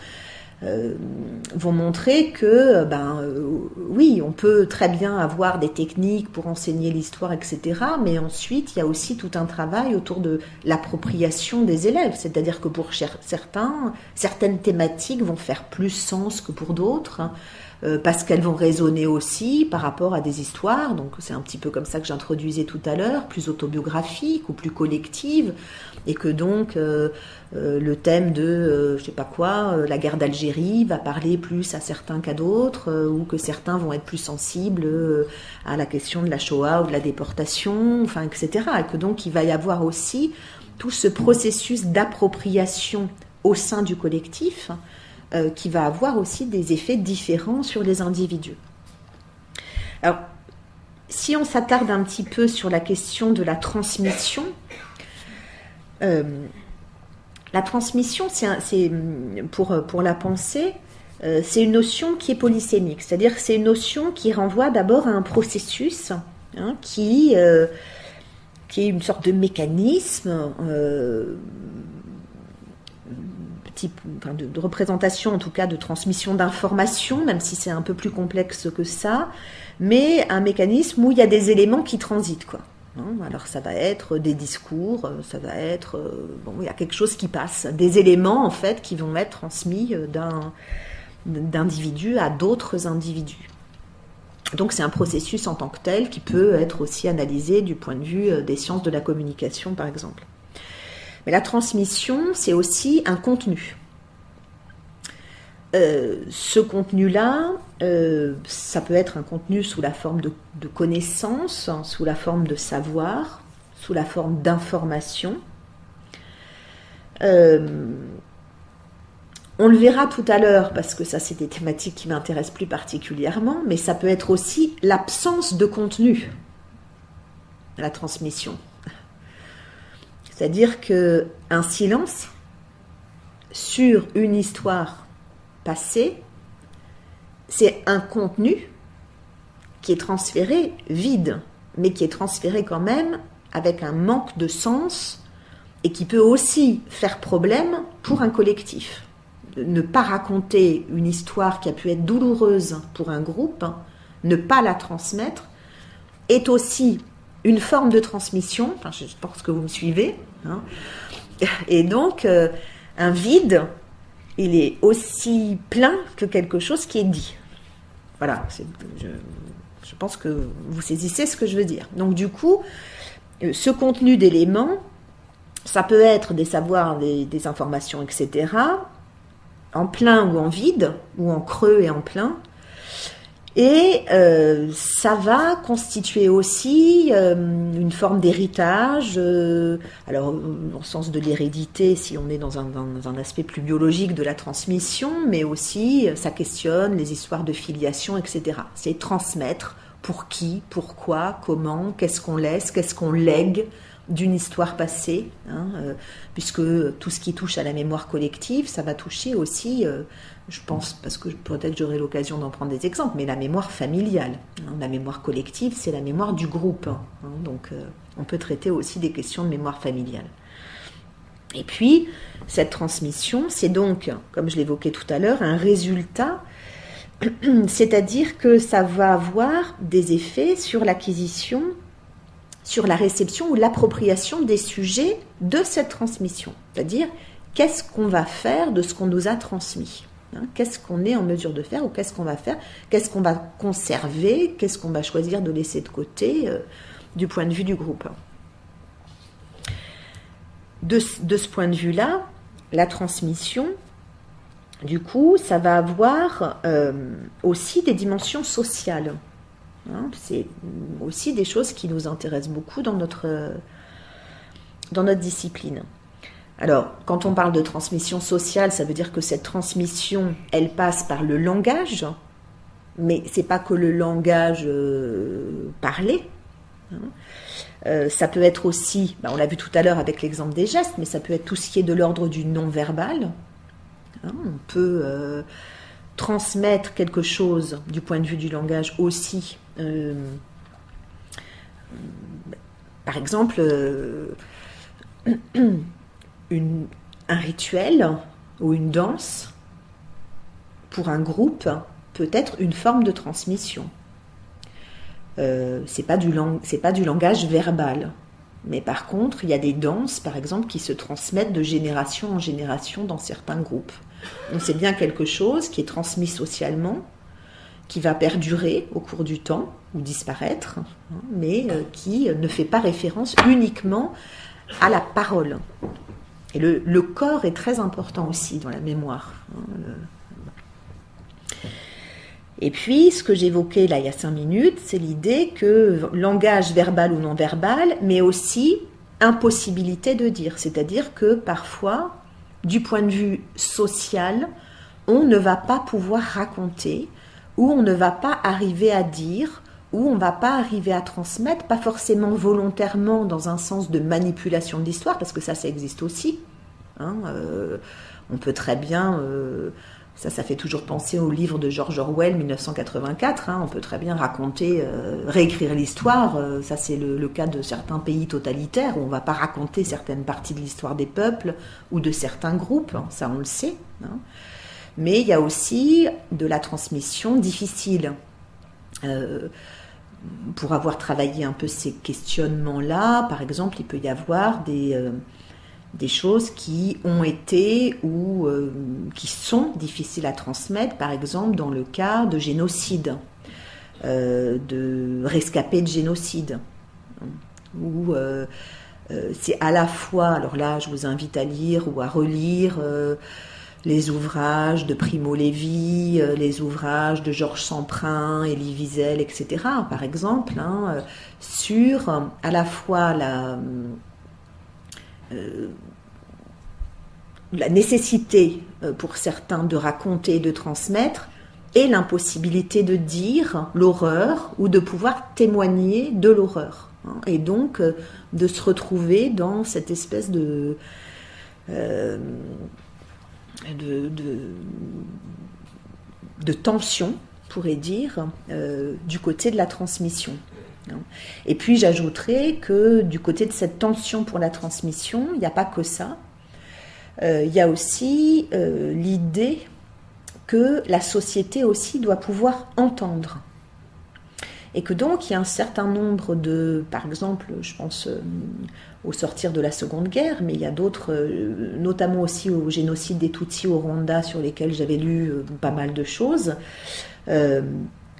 vont montrer que oui, on peut très bien avoir des techniques pour enseigner l'histoire, etc. Mais ensuite, il y a aussi tout un travail autour de l'appropriation des élèves. C'est-à-dire que pour certaines thématiques vont faire plus sens que pour d'autres, hein, parce qu'elles vont résonner aussi par rapport à des histoires. Donc c'est un petit peu comme ça que j'introduisais tout à l'heure, plus autobiographiques ou plus collectives. Et que donc le thème de, je sais pas quoi, la guerre d'Algérie va parler plus à certains qu'à d'autres, ou que certains vont être plus sensibles à la question de la Shoah ou de la déportation, enfin, etc. Et que donc il va y avoir aussi tout ce processus d'appropriation au sein du collectif qui va avoir aussi des effets différents sur les individus. Alors, si on s'attarde un petit peu sur la question de la transmission, la transmission, c'est pour la pensée, c'est une notion qui est polysémique, c'est-à-dire que c'est une notion qui renvoie d'abord à un processus, hein, qui est une sorte de mécanisme de représentation, en tout cas de transmission d'informations, même si c'est un peu plus complexe que ça, mais un mécanisme où il y a des éléments qui transitent, quoi. Alors ça va être des discours, ça va être il y a quelque chose qui passe, des éléments en fait qui vont être transmis d'individus à d'autres individus. Donc c'est un processus en tant que tel qui peut être aussi analysé du point de vue des sciences de la communication par exemple. Mais la transmission, c'est aussi un contenu. Ce contenu-là, ça peut être un contenu sous la forme de connaissances, sous la forme de savoir, sous la forme d'information. On le verra tout à l'heure, parce que ça, c'est des thématiques qui m'intéressent plus particulièrement, mais ça peut être aussi l'absence de contenu, la transmission. C'est-à-dire qu'un silence sur une histoire passée, c'est un contenu qui est transféré vide, mais qui est transféré quand même avec un manque de sens et qui peut aussi faire problème pour un collectif. Ne pas raconter une histoire qui a pu être douloureuse pour un groupe, ne pas la transmettre, est aussi une forme de transmission, enfin, je pense que vous me suivez, hein. Et donc un vide, il est aussi plein que quelque chose qui est dit. Voilà, je pense que vous saisissez ce que je veux dire. Donc du coup, ce contenu d'éléments, ça peut être des savoirs, des informations, etc., en plein ou en vide, ou en creux et en plein. Et ça va constituer aussi une forme d'héritage, alors au sens de l'hérédité, si on est dans un aspect plus biologique de la transmission, mais aussi ça questionne les histoires de filiation, etc. C'est transmettre pour qui, pourquoi, comment, qu'est-ce qu'on laisse, qu'est-ce qu'on lègue d'une histoire passée, hein, puisque tout ce qui touche à la mémoire collective, ça va toucher aussi, je pense, parce que peut-être j'aurai l'occasion d'en prendre des exemples, mais la mémoire familiale. Hein, la mémoire collective, c'est la mémoire du groupe. Hein, donc on peut traiter aussi des questions de mémoire familiale. Et puis, cette transmission, c'est donc, comme je l'évoquais tout à l'heure, un résultat, c'est-à-dire que ça va avoir des effets sur l'acquisition, sur la réception ou l'appropriation des sujets de cette transmission. C'est-à-dire, qu'est-ce qu'on va faire de ce qu'on nous a transmis ? Qu'est-ce qu'on est en mesure de faire ou qu'est-ce qu'on va faire ? Qu'est-ce qu'on va conserver ? Qu'est-ce qu'on va choisir de laisser de côté du point de vue du groupe ? De ce point de vue-là, la transmission, du coup, ça va avoir aussi des dimensions sociales. C'est aussi des choses qui nous intéressent beaucoup dans notre discipline. Alors, quand on parle de transmission sociale, ça veut dire que cette transmission, elle passe par le langage, mais c'est pas que le langage parlé. Ça peut être aussi, on l'a vu tout à l'heure avec l'exemple des gestes, mais ça peut être tout ce qui est de l'ordre du non-verbal. On peut transmettre quelque chose du point de vue du langage aussi. Par exemple, un rituel ou une danse pour un groupe peut être une forme de transmission. C'est pas du langage verbal. Mais par contre, il y a des danses, par exemple, qui se transmettent de génération en génération dans certains groupes. Donc c'est bien quelque chose qui est transmis socialement, qui va perdurer au cours du temps ou disparaître, mais qui ne fait pas référence uniquement à la parole. Et le corps est très important aussi dans la mémoire. Et puis, ce que j'évoquais là il y a 5 minutes, c'est l'idée que langage verbal ou non verbal, mais aussi impossibilité de dire. C'est-à-dire que parfois, du point de vue social, on ne va pas pouvoir raconter, ou on ne va pas arriver à dire, ou on ne va pas arriver à transmettre, pas forcément volontairement dans un sens de manipulation de l'histoire, parce que ça existe aussi. On peut très bien... Ça fait toujours penser au livre de George Orwell, 1984. On peut très bien raconter, réécrire l'histoire. Ça, c'est le cas de certains pays totalitaires où on ne va pas raconter certaines parties de l'histoire des peuples ou de certains groupes. Ça, on le sait. Mais il y a aussi de la transmission difficile. Pour avoir travaillé un peu ces questionnements-là, par exemple, il peut y avoir des choses qui ont été ou qui sont difficiles à transmettre, par exemple dans le cas de génocide, de rescapés de génocide, où c'est à la fois, alors là je vous invite à lire ou à relire les ouvrages de Primo Levi, les ouvrages de Georges Semprin, Elie Wiesel, etc., par exemple, sur à la fois la nécessité pour certains de raconter et de transmettre et l'impossibilité de dire l'horreur ou de pouvoir témoigner de l'horreur. Et donc de se retrouver dans cette espèce de tension, on pourrait dire, du côté de la transmission. Et puis j'ajouterais que du côté de cette tension pour la transmission, il n'y a pas que ça. Il y a aussi l'idée que la société aussi doit pouvoir entendre. Et que donc il y a un certain nombre par exemple, je pense au sortir de la Seconde Guerre, mais il y a d'autres, notamment aussi au génocide des Tutsis au Rwanda, sur lesquels j'avais lu pas mal de choses.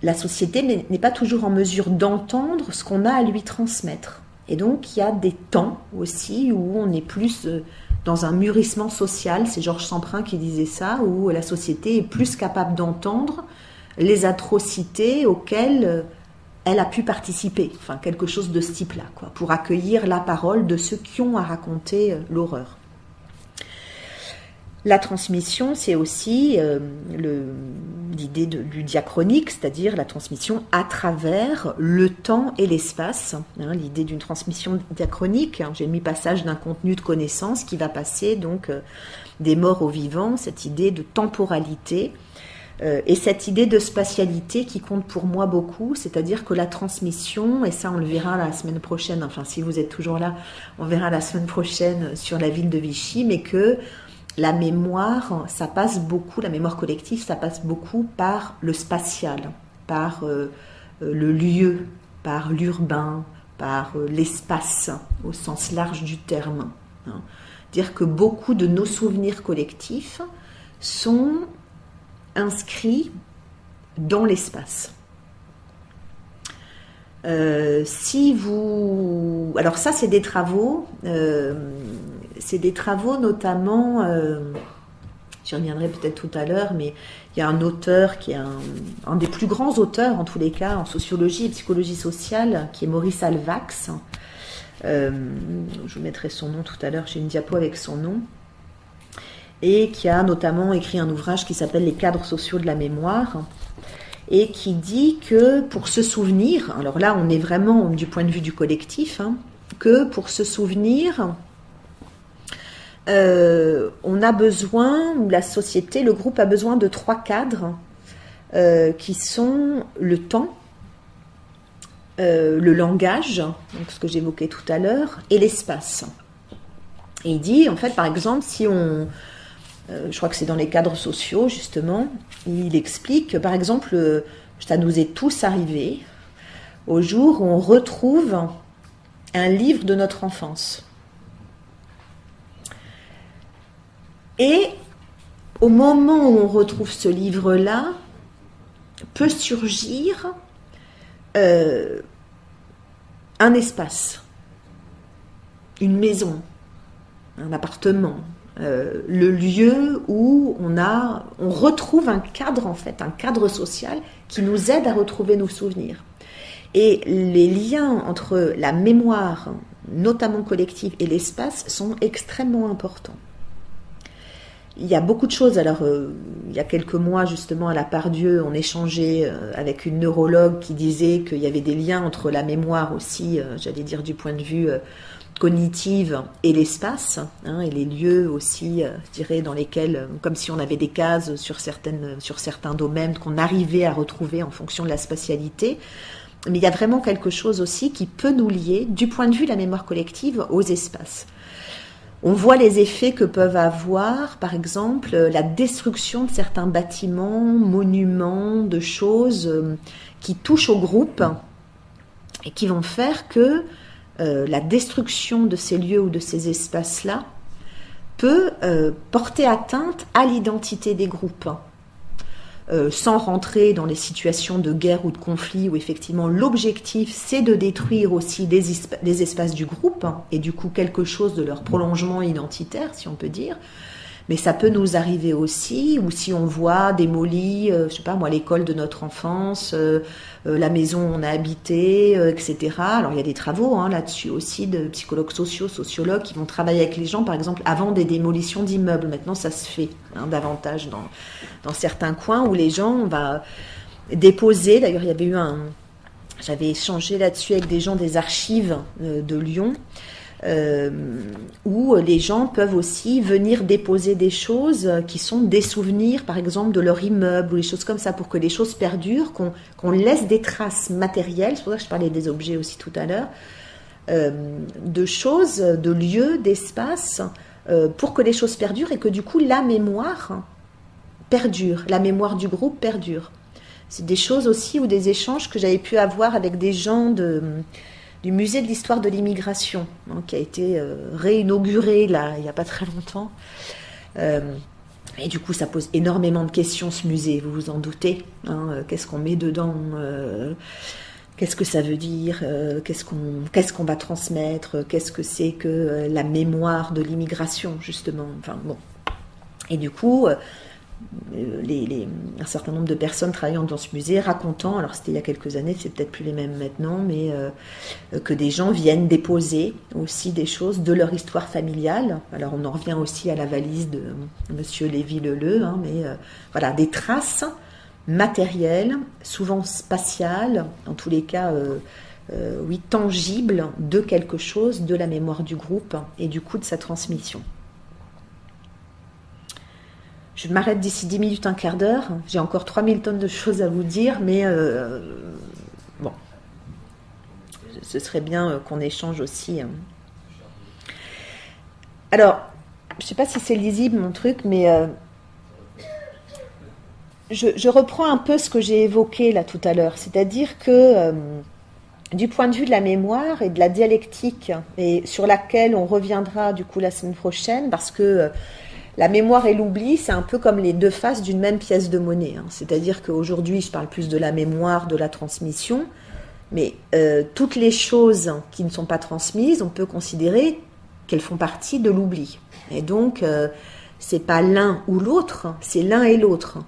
La société n'est pas toujours en mesure d'entendre ce qu'on a à lui transmettre. Et donc il y a des temps aussi où on est plus dans un mûrissement social, c'est Georges Semprin qui disait ça, où la société est plus capable d'entendre les atrocités auxquelles elle a pu participer, enfin quelque chose de ce type-là, quoi, pour accueillir la parole de ceux qui ont à raconter l'horreur. La transmission, c'est aussi l'idée du diachronique, c'est-à-dire la transmission à travers le temps et l'espace. L'idée d'une transmission diachronique, j'ai mis passage d'un contenu de connaissance qui va passer donc des morts aux vivants, cette idée de temporalité et cette idée de spatialité qui compte pour moi beaucoup, c'est-à-dire que la transmission, et ça on le verra la semaine prochaine, enfin si vous êtes toujours là, on verra la semaine prochaine sur la ville de Vichy, mais que la mémoire, ça passe beaucoup, la mémoire collective, ça passe beaucoup par le spatial, par le lieu, par l'urbain, par l'espace, au sens large du terme. Dire que beaucoup de nos souvenirs collectifs sont inscrits dans l'espace. Alors ça, c'est des travaux notamment, j'y reviendrai peut-être tout à l'heure, mais il y a un auteur qui est un des plus grands auteurs, en tous les cas, en sociologie et psychologie sociale, qui est Maurice Alvax. Je vous mettrai son nom tout à l'heure, j'ai une diapo avec son nom, et qui a notamment écrit un ouvrage qui s'appelle « Les cadres sociaux de la mémoire », et qui dit que pour se souvenir, alors là on est vraiment du point de vue du collectif, que pour se souvenir, on a besoin, ou la société, le groupe a besoin de 3 cadres qui sont le temps, le langage, donc ce que j'évoquais tout à l'heure, et l'espace. Et il dit, en fait, par exemple, si on... je crois que c'est dans les cadres sociaux, justement, il explique que, par exemple, ça nous est tous arrivé au jour où on retrouve un livre de notre enfance. Et au moment où on retrouve ce livre-là, peut surgir un espace, une maison, un appartement, le lieu où on retrouve un cadre, en fait, un cadre social qui nous aide à retrouver nos souvenirs. Et les liens entre la mémoire, notamment collective, et l'espace sont extrêmement importants. Il y a beaucoup de choses. Alors, il y a quelques mois, justement, à la Pardieu, on échangeait avec une neurologue qui disait qu'il y avait des liens entre la mémoire aussi, j'allais dire du point de vue cognitive, et l'espace, et les lieux aussi, je dirais, dans lesquels, comme si on avait des cases sur certains domaines qu'on arrivait à retrouver en fonction de la spatialité. Mais il y a vraiment quelque chose aussi qui peut nous lier, du point de vue de la mémoire collective, aux espaces. On voit les effets que peuvent avoir, par exemple, la destruction de certains bâtiments, monuments, de choses qui touchent au groupe et qui vont faire que la destruction de ces lieux ou de ces espaces-là peut porter atteinte à l'identité des groupes. Sans rentrer dans les situations de guerre ou de conflit où effectivement l'objectif c'est de détruire aussi les espaces du groupe et du coup quelque chose de leur prolongement identitaire, si on peut dire. Mais ça peut nous arriver aussi, ou si on voit démoli, je sais pas moi, l'école de notre enfance, la maison où on a habité, etc. Alors il y a des travaux là-dessus aussi de psychologues sociaux, sociologues qui vont travailler avec les gens, par exemple, avant des démolitions d'immeubles. Maintenant, ça se fait davantage dans certains coins où les gens vont déposer. D'ailleurs, il y avait j'avais échangé là-dessus avec des gens des archives de Lyon. Où les gens peuvent aussi venir déposer des choses qui sont des souvenirs, par exemple, de leur immeuble ou des choses comme ça, pour que les choses perdurent, qu'on laisse des traces matérielles. C'est pour ça que je parlais des objets aussi tout à l'heure, de choses, de lieux, d'espaces, pour que les choses perdurent et que du coup la mémoire perdure, la mémoire du groupe perdure. C'est des choses aussi ou des échanges que j'avais pu avoir avec des gens du musée de l'histoire de l'immigration, qui a été réinauguré là, il n'y a pas très longtemps. Et du coup, ça pose énormément de questions, ce musée, vous vous en doutez. Qu'est-ce qu'on met dedans qu'est-ce que ça veut dire qu'est-ce qu'on va transmettre qu'est-ce que c'est que la mémoire de l'immigration, justement. Enfin, bon. Et du coup... un certain nombre de personnes travaillant dans ce musée racontant, alors c'était il y a quelques années, c'est peut-être plus les mêmes maintenant, mais que des gens viennent déposer aussi des choses de leur histoire familiale. Alors on en revient aussi à la valise de Monsieur Lévy-Leleu, mais voilà, des traces matérielles, souvent spatiales, en tous les cas oui, tangibles de quelque chose, de la mémoire du groupe et du coup de sa transmission. Je m'arrête d'ici 10 minutes, un quart d'heure. J'ai encore 3000 tonnes de choses à vous dire, mais bon, ce serait bien qu'on échange aussi. Alors, je ne sais pas si c'est lisible mon truc, mais je reprends un peu ce que j'ai évoqué là tout à l'heure. C'est-à-dire que du point de vue de la mémoire et de la dialectique, et sur laquelle on reviendra du coup la semaine prochaine, parce que... la mémoire et l'oubli, c'est un peu comme les deux faces d'une même pièce de monnaie. C'est-à-dire qu'aujourd'hui, je parle plus de la mémoire, de la transmission, mais toutes les choses qui ne sont pas transmises, on peut considérer qu'elles font partie de l'oubli. Et donc, c'est pas l'un ou l'autre, c'est l'un et l'autre.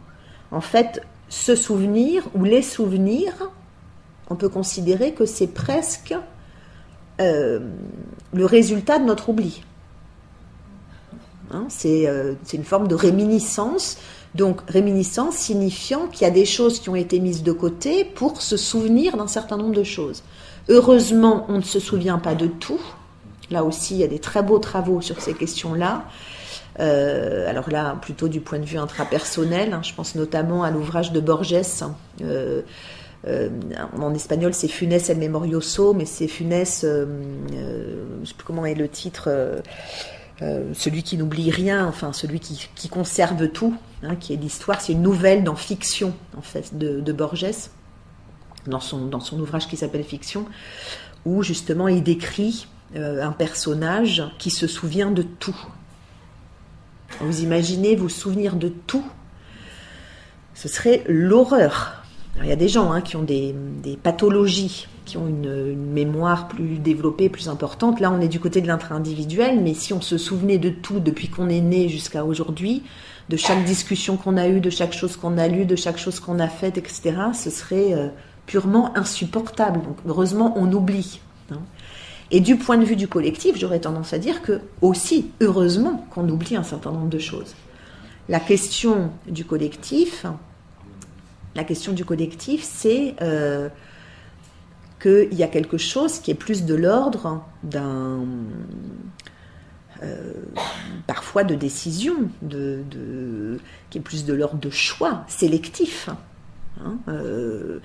En fait, ce souvenir ou les souvenirs, on peut considérer que c'est presque le résultat de notre oubli. C'est une forme de réminiscence, donc réminiscence signifiant qu'il y a des choses qui ont été mises de côté pour se souvenir d'un certain nombre de choses. Heureusement, on ne se souvient pas de tout, Là aussi, il y a des très beaux travaux sur ces questions-là. Alors là, plutôt du point de vue intrapersonnel, hein, je pense notamment à l'ouvrage de Borges. En espagnol, c'est Funes el Memorioso, mais c'est Funes, je ne sais plus comment est le titre, celui qui n'oublie rien, enfin celui qui conserve tout, hein, qui est l'histoire. C'est une nouvelle dans Fiction, en fait, de Borges, dans son ouvrage qui s'appelle Fiction, où justement il décrit un personnage qui se souvient de tout. Vous imaginez vous souvenir de tout, ce serait l'horreur. Alors, il y a des gens qui ont des pathologies, qui ont une mémoire plus développée, plus importante. Là, on est du côté de l'intra-individuel, mais si on se souvenait de tout depuis qu'on est né jusqu'à aujourd'hui, de chaque discussion qu'on a eue, de chaque chose qu'on a lue, de chaque chose qu'on a faite, etc., ce serait purement insupportable. Donc, heureusement, on oublie. Et du point de vue du collectif, j'aurais tendance à dire que, aussi, heureusement qu'on oublie un certain nombre de choses. La question du collectif, c'est qu'il y a quelque chose qui est plus de l'ordre parfois de décision, qui est plus de l'ordre de choix sélectif, de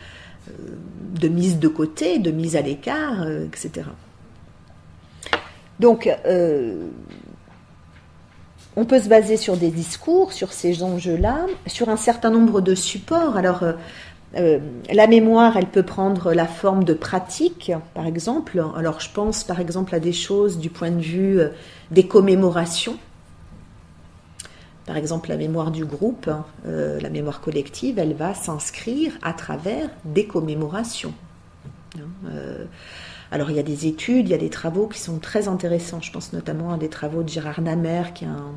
mise de côté, de mise à l'écart, etc. Donc, on peut se baser sur des discours, sur ces enjeux-là, sur un certain nombre de supports. Alors, la mémoire, elle peut prendre la forme de pratiques, par exemple. Alors, je pense, par exemple, à des choses du point de vue des commémorations. Par exemple, la mémoire du groupe, la mémoire collective, elle va s'inscrire à travers des commémorations. Alors, il y a des études, il y a des travaux qui sont très intéressants. Je pense notamment à des travaux de Gérard Namer, qui est un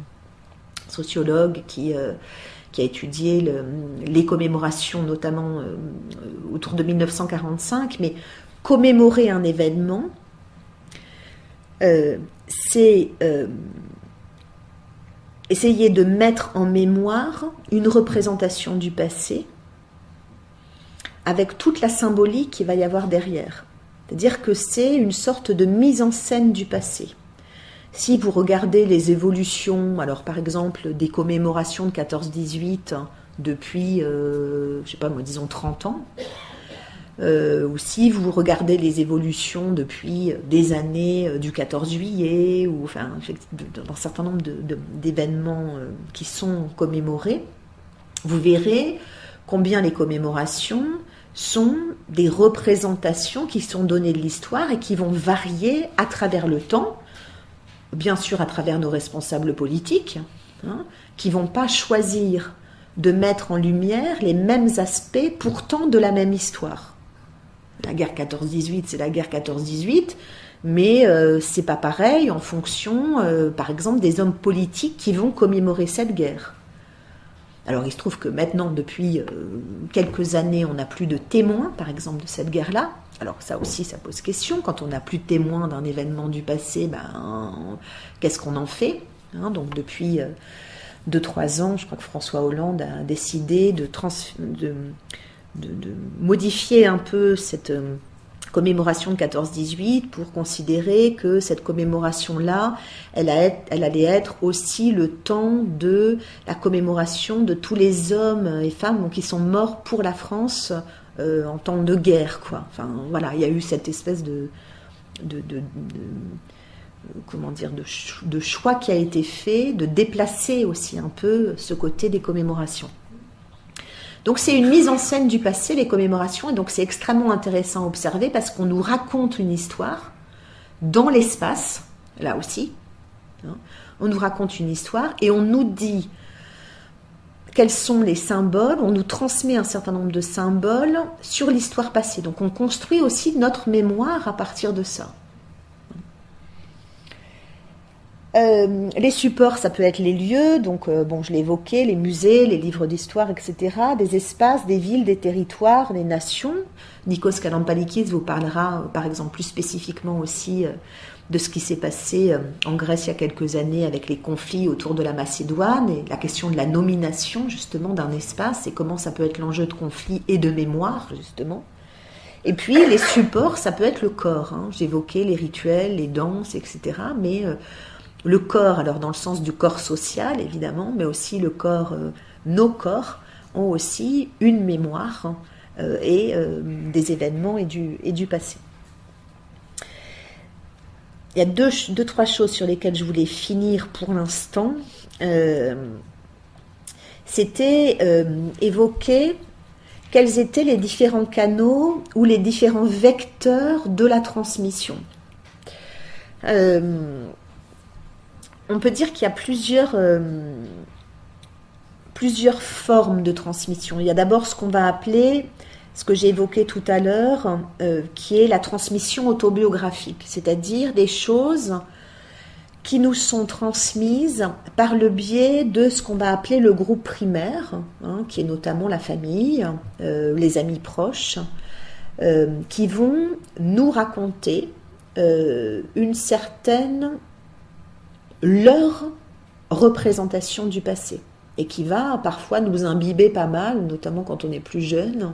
sociologue qui a étudié les commémorations, notamment autour de 1945. Mais commémorer un événement, c'est essayer de mettre en mémoire une représentation du passé avec toute la symbolique qu'il va y avoir derrière. C'est-à-dire que c'est une sorte de mise en scène du passé. Si vous regardez les évolutions, alors par exemple des commémorations de 14-18 depuis, je sais pas moi, disons 30 ans, ou si vous regardez les évolutions depuis des années du 14 juillet, ou enfin un certain nombre d'événements qui sont commémorés, vous verrez combien les commémorations sont des représentations qui sont données de l'histoire et qui vont varier à travers le temps, bien sûr à travers nos responsables politiques, qui ne vont pas choisir de mettre en lumière les mêmes aspects pourtant de la même histoire. La guerre 14-18, c'est la guerre 14-18, mais c'est pas pareil en fonction, par exemple, des hommes politiques qui vont commémorer cette guerre. Alors il se trouve que maintenant, depuis quelques années, on n'a plus de témoins, par exemple, de cette guerre-là. Alors ça aussi, ça pose question. Quand on n'a plus de témoins d'un événement du passé, qu'est-ce qu'on en fait ? Donc depuis 2-3 ans, je crois que François Hollande a décidé de modifier un peu cette commémoration de 14-18 pour considérer que cette commémoration-là, elle allait être aussi le temps de la commémoration de tous les hommes et femmes qui sont morts pour la France en temps de guerre, quoi. Enfin, voilà, il y a eu cette espèce de choix qui a été fait, de déplacer aussi un peu ce côté des commémorations. Donc c'est une mise en scène du passé, les commémorations, et donc c'est extrêmement intéressant à observer parce qu'on nous raconte une histoire dans l'espace, là aussi. On nous raconte une histoire et on nous dit quels sont les symboles, on nous transmet un certain nombre de symboles sur l'histoire passée. Donc on construit aussi notre mémoire à partir de ça. Les supports, ça peut être les lieux, donc je l'ai évoqué, les musées, les livres d'histoire, etc., des espaces, des villes, des territoires, des nations. Nikos Kalampalikis vous parlera, par exemple, plus spécifiquement aussi de ce qui s'est passé en Grèce il y a quelques années avec les conflits autour de la Macédoine et la question de la nomination, justement, d'un espace et comment ça peut être l'enjeu de conflit et de mémoire, justement. Et puis les supports, ça peut être le corps. J'évoquais les rituels, les danses, etc. Mais le corps, alors dans le sens du corps social évidemment, mais aussi le corps, nos corps ont aussi une mémoire et des événements et du passé. Il y a deux, trois choses sur lesquelles je voulais finir pour l'instant. C'était évoquer quels étaient les différents canaux ou les différents vecteurs de la transmission. On peut dire qu'il y a plusieurs formes de transmission. Il y a d'abord ce qu'on va appeler, ce que j'ai évoqué tout à l'heure, qui est la transmission autobiographique, c'est-à-dire des choses qui nous sont transmises par le biais de ce qu'on va appeler le groupe primaire, qui est notamment la famille, les amis proches, qui vont nous raconter leur représentation du passé, et qui va parfois nous imbiber pas mal, notamment quand on est plus jeune,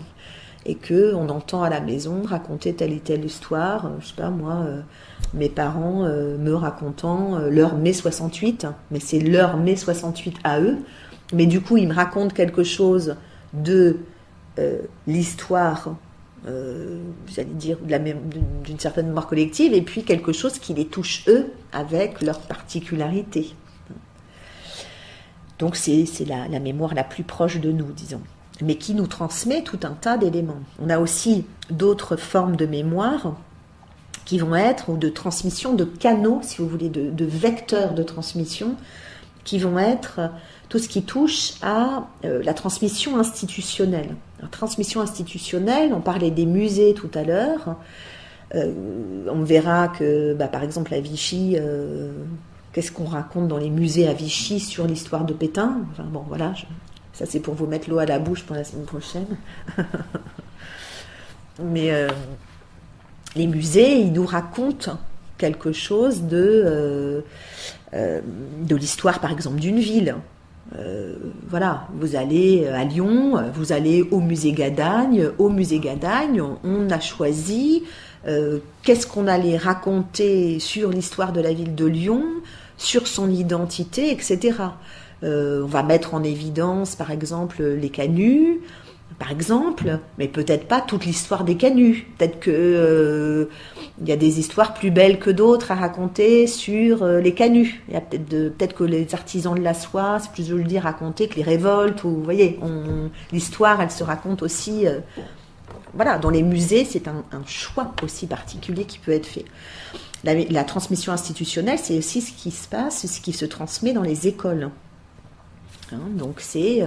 et qu'on entend à la maison raconter telle et telle histoire, je sais pas moi, mes parents me racontant leur mai 68, mais c'est leur mai 68 à eux, mais du coup ils me racontent quelque chose de l'histoire, j'allais dire d'une certaine mémoire collective, et puis quelque chose qui les touche eux avec leur particularité. Donc c'est la mémoire la plus proche de nous, disons, mais qui nous transmet tout un tas d'éléments. On a aussi d'autres formes de mémoire qui vont être, ou de transmission, de canaux, si vous voulez, de vecteurs de transmission, qui vont être tout ce qui touche à la transmission institutionnelle. La transmission institutionnelle, on parlait des musées tout à l'heure, on verra que, par exemple, à Vichy, qu'est-ce qu'on raconte dans les musées à Vichy sur l'histoire de Pétain ? Enfin bon, voilà, ça c'est pour vous mettre l'eau à la bouche pour la semaine prochaine. Mais les musées, ils nous racontent quelque chose de l'histoire, par exemple, d'une ville. Voilà, vous allez à Lyon, vous allez au musée Gadagne. Au musée Gadagne, on a choisi qu'est-ce qu'on allait raconter sur l'histoire de la ville de Lyon, sur son identité, etc. On va mettre en évidence, par exemple, les canuts, par exemple, mais peut-être pas toute l'histoire des canuts. Peut-être que il y a des histoires plus belles que d'autres à raconter sur les canuts. Il y a peut-être que les artisans de la soie, c'est plus joli de raconter que les révoltes. Ou, vous voyez, l'histoire, elle se raconte aussi. Voilà, dans les musées, c'est un choix aussi particulier qui peut être fait. La transmission institutionnelle, c'est aussi ce qui se passe, ce qui se transmet dans les écoles. Donc c'est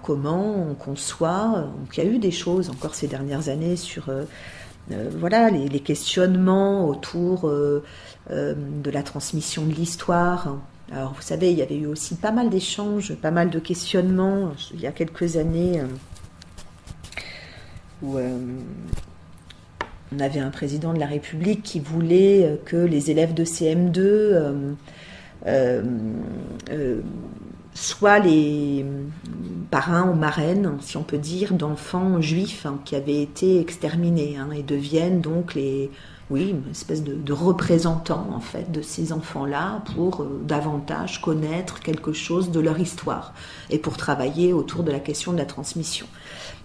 comment on conçoit. Donc, il y a eu des choses encore ces dernières années sur voilà, les questionnements autour de la transmission de l'histoire. Alors vous savez, il y avait eu aussi pas mal d'échanges, pas mal de questionnements il y a quelques années où on avait un président de la République qui voulait que les élèves de CM2 soient les parrains ou marraines, si on peut dire, d'enfants juifs qui avaient été exterminés et deviennent donc une espèce de représentants en fait de ces enfants-là pour davantage connaître quelque chose de leur histoire et pour travailler autour de la question de la transmission.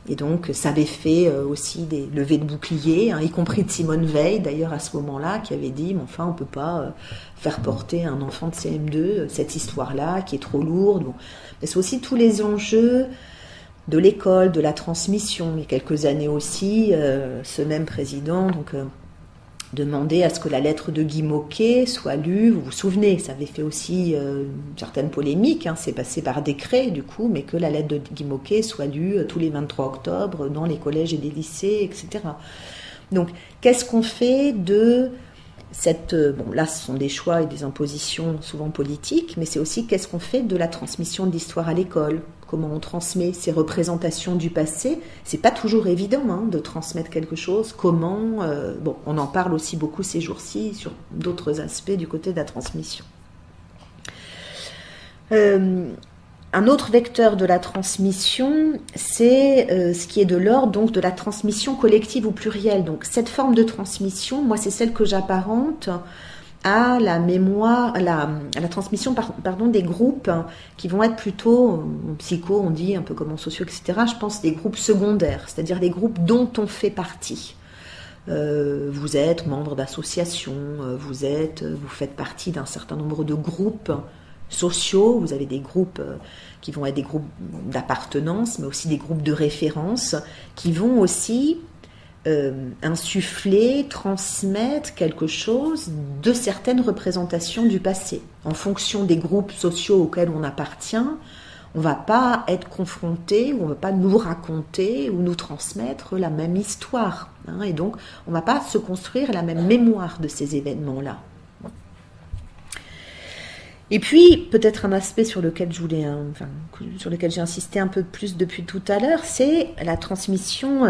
Et donc, ça avait fait aussi des levées de boucliers, y compris de Simone Veil, d'ailleurs, à ce moment-là, qui avait dit, mais enfin, on ne peut pas faire porter à un enfant de CM2 cette histoire-là, qui est trop lourde. Bon. Mais c'est aussi tous les enjeux de l'école, de la transmission. Il y a quelques années aussi, ce même président demandait à ce que la lettre de Guy Môquet soit lue. Vous vous souvenez, ça avait fait aussi une certaine polémique, c'est passé par décret du coup, mais que la lettre de Guy Môquet soit lue tous les 23 octobre dans les collèges et les lycées, etc. Donc, qu'est-ce qu'on fait de cette... Bon, là, ce sont des choix et des impositions souvent politiques, mais c'est aussi qu'est-ce qu'on fait de la transmission de l'histoire à l'école ? Comment on transmet ces représentations du passé. C'est pas toujours évident de transmettre quelque chose. Comment on en parle aussi beaucoup ces jours-ci sur d'autres aspects du côté de la transmission. Un autre vecteur de la transmission, c'est ce qui est de l'ordre donc de la transmission collective ou plurielle. Donc cette forme de transmission, moi c'est celle que j'apparente à la mémoire, à la transmission pardon, des groupes qui vont être plutôt, en psycho on dit, un peu comme en socio, etc., je pense des groupes secondaires, c'est-à-dire des groupes dont on fait partie. Vous êtes membre d'associations, vous faites partie d'un certain nombre de groupes sociaux, vous avez des groupes qui vont être des groupes d'appartenance, mais aussi des groupes de référence, qui vont aussi insuffler, transmettre quelque chose de certaines représentations du passé. En fonction des groupes sociaux auxquels on appartient, on ne va pas être confronté, ou on ne va pas nous raconter ou nous transmettre la même histoire. Et donc, on ne va pas se construire la même mémoire de ces événements-là. Et puis, peut-être un aspect sur lequel sur lequel j'ai insisté un peu plus depuis tout à l'heure, c'est la transmission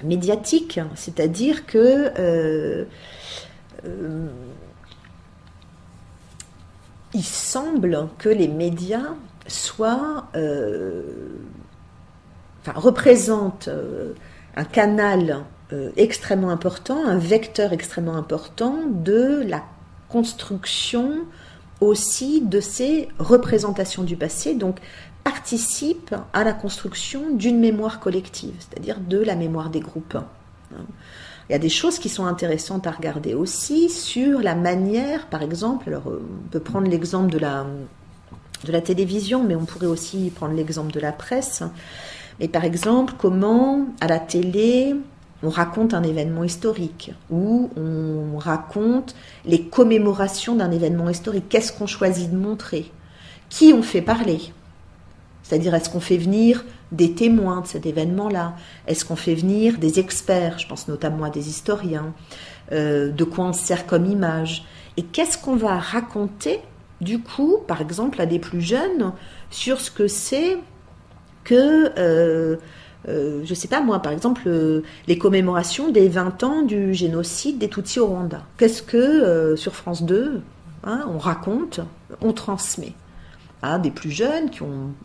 médiatique, c'est-à-dire que il semble que les médias représentent un canal extrêmement important, un vecteur extrêmement important de la construction aussi de ces représentations du passé, donc participe à la construction d'une mémoire collective, c'est-à-dire de la mémoire des groupes. Il y a des choses qui sont intéressantes à regarder aussi sur la manière, par exemple, alors on peut prendre l'exemple de la télévision, mais on pourrait aussi prendre l'exemple de la presse, mais par exemple, comment à la télé on raconte un événement historique, ou on raconte les commémorations d'un événement historique. Qu'est-ce qu'on choisit de montrer? Qui on fait parler? C'est-à-dire, est-ce qu'on fait venir des témoins de cet événement-là? Est-ce qu'on fait venir des experts? Je pense notamment à des historiens. De quoi on se sert comme image? Et qu'est-ce qu'on va raconter, du coup, par exemple, à des plus jeunes, sur ce que c'est que... je ne sais pas moi, par exemple, les commémorations des 20 ans du génocide des Tutsis au Rwanda. Qu'est-ce que, sur France 2, on raconte, on transmet à des plus jeunes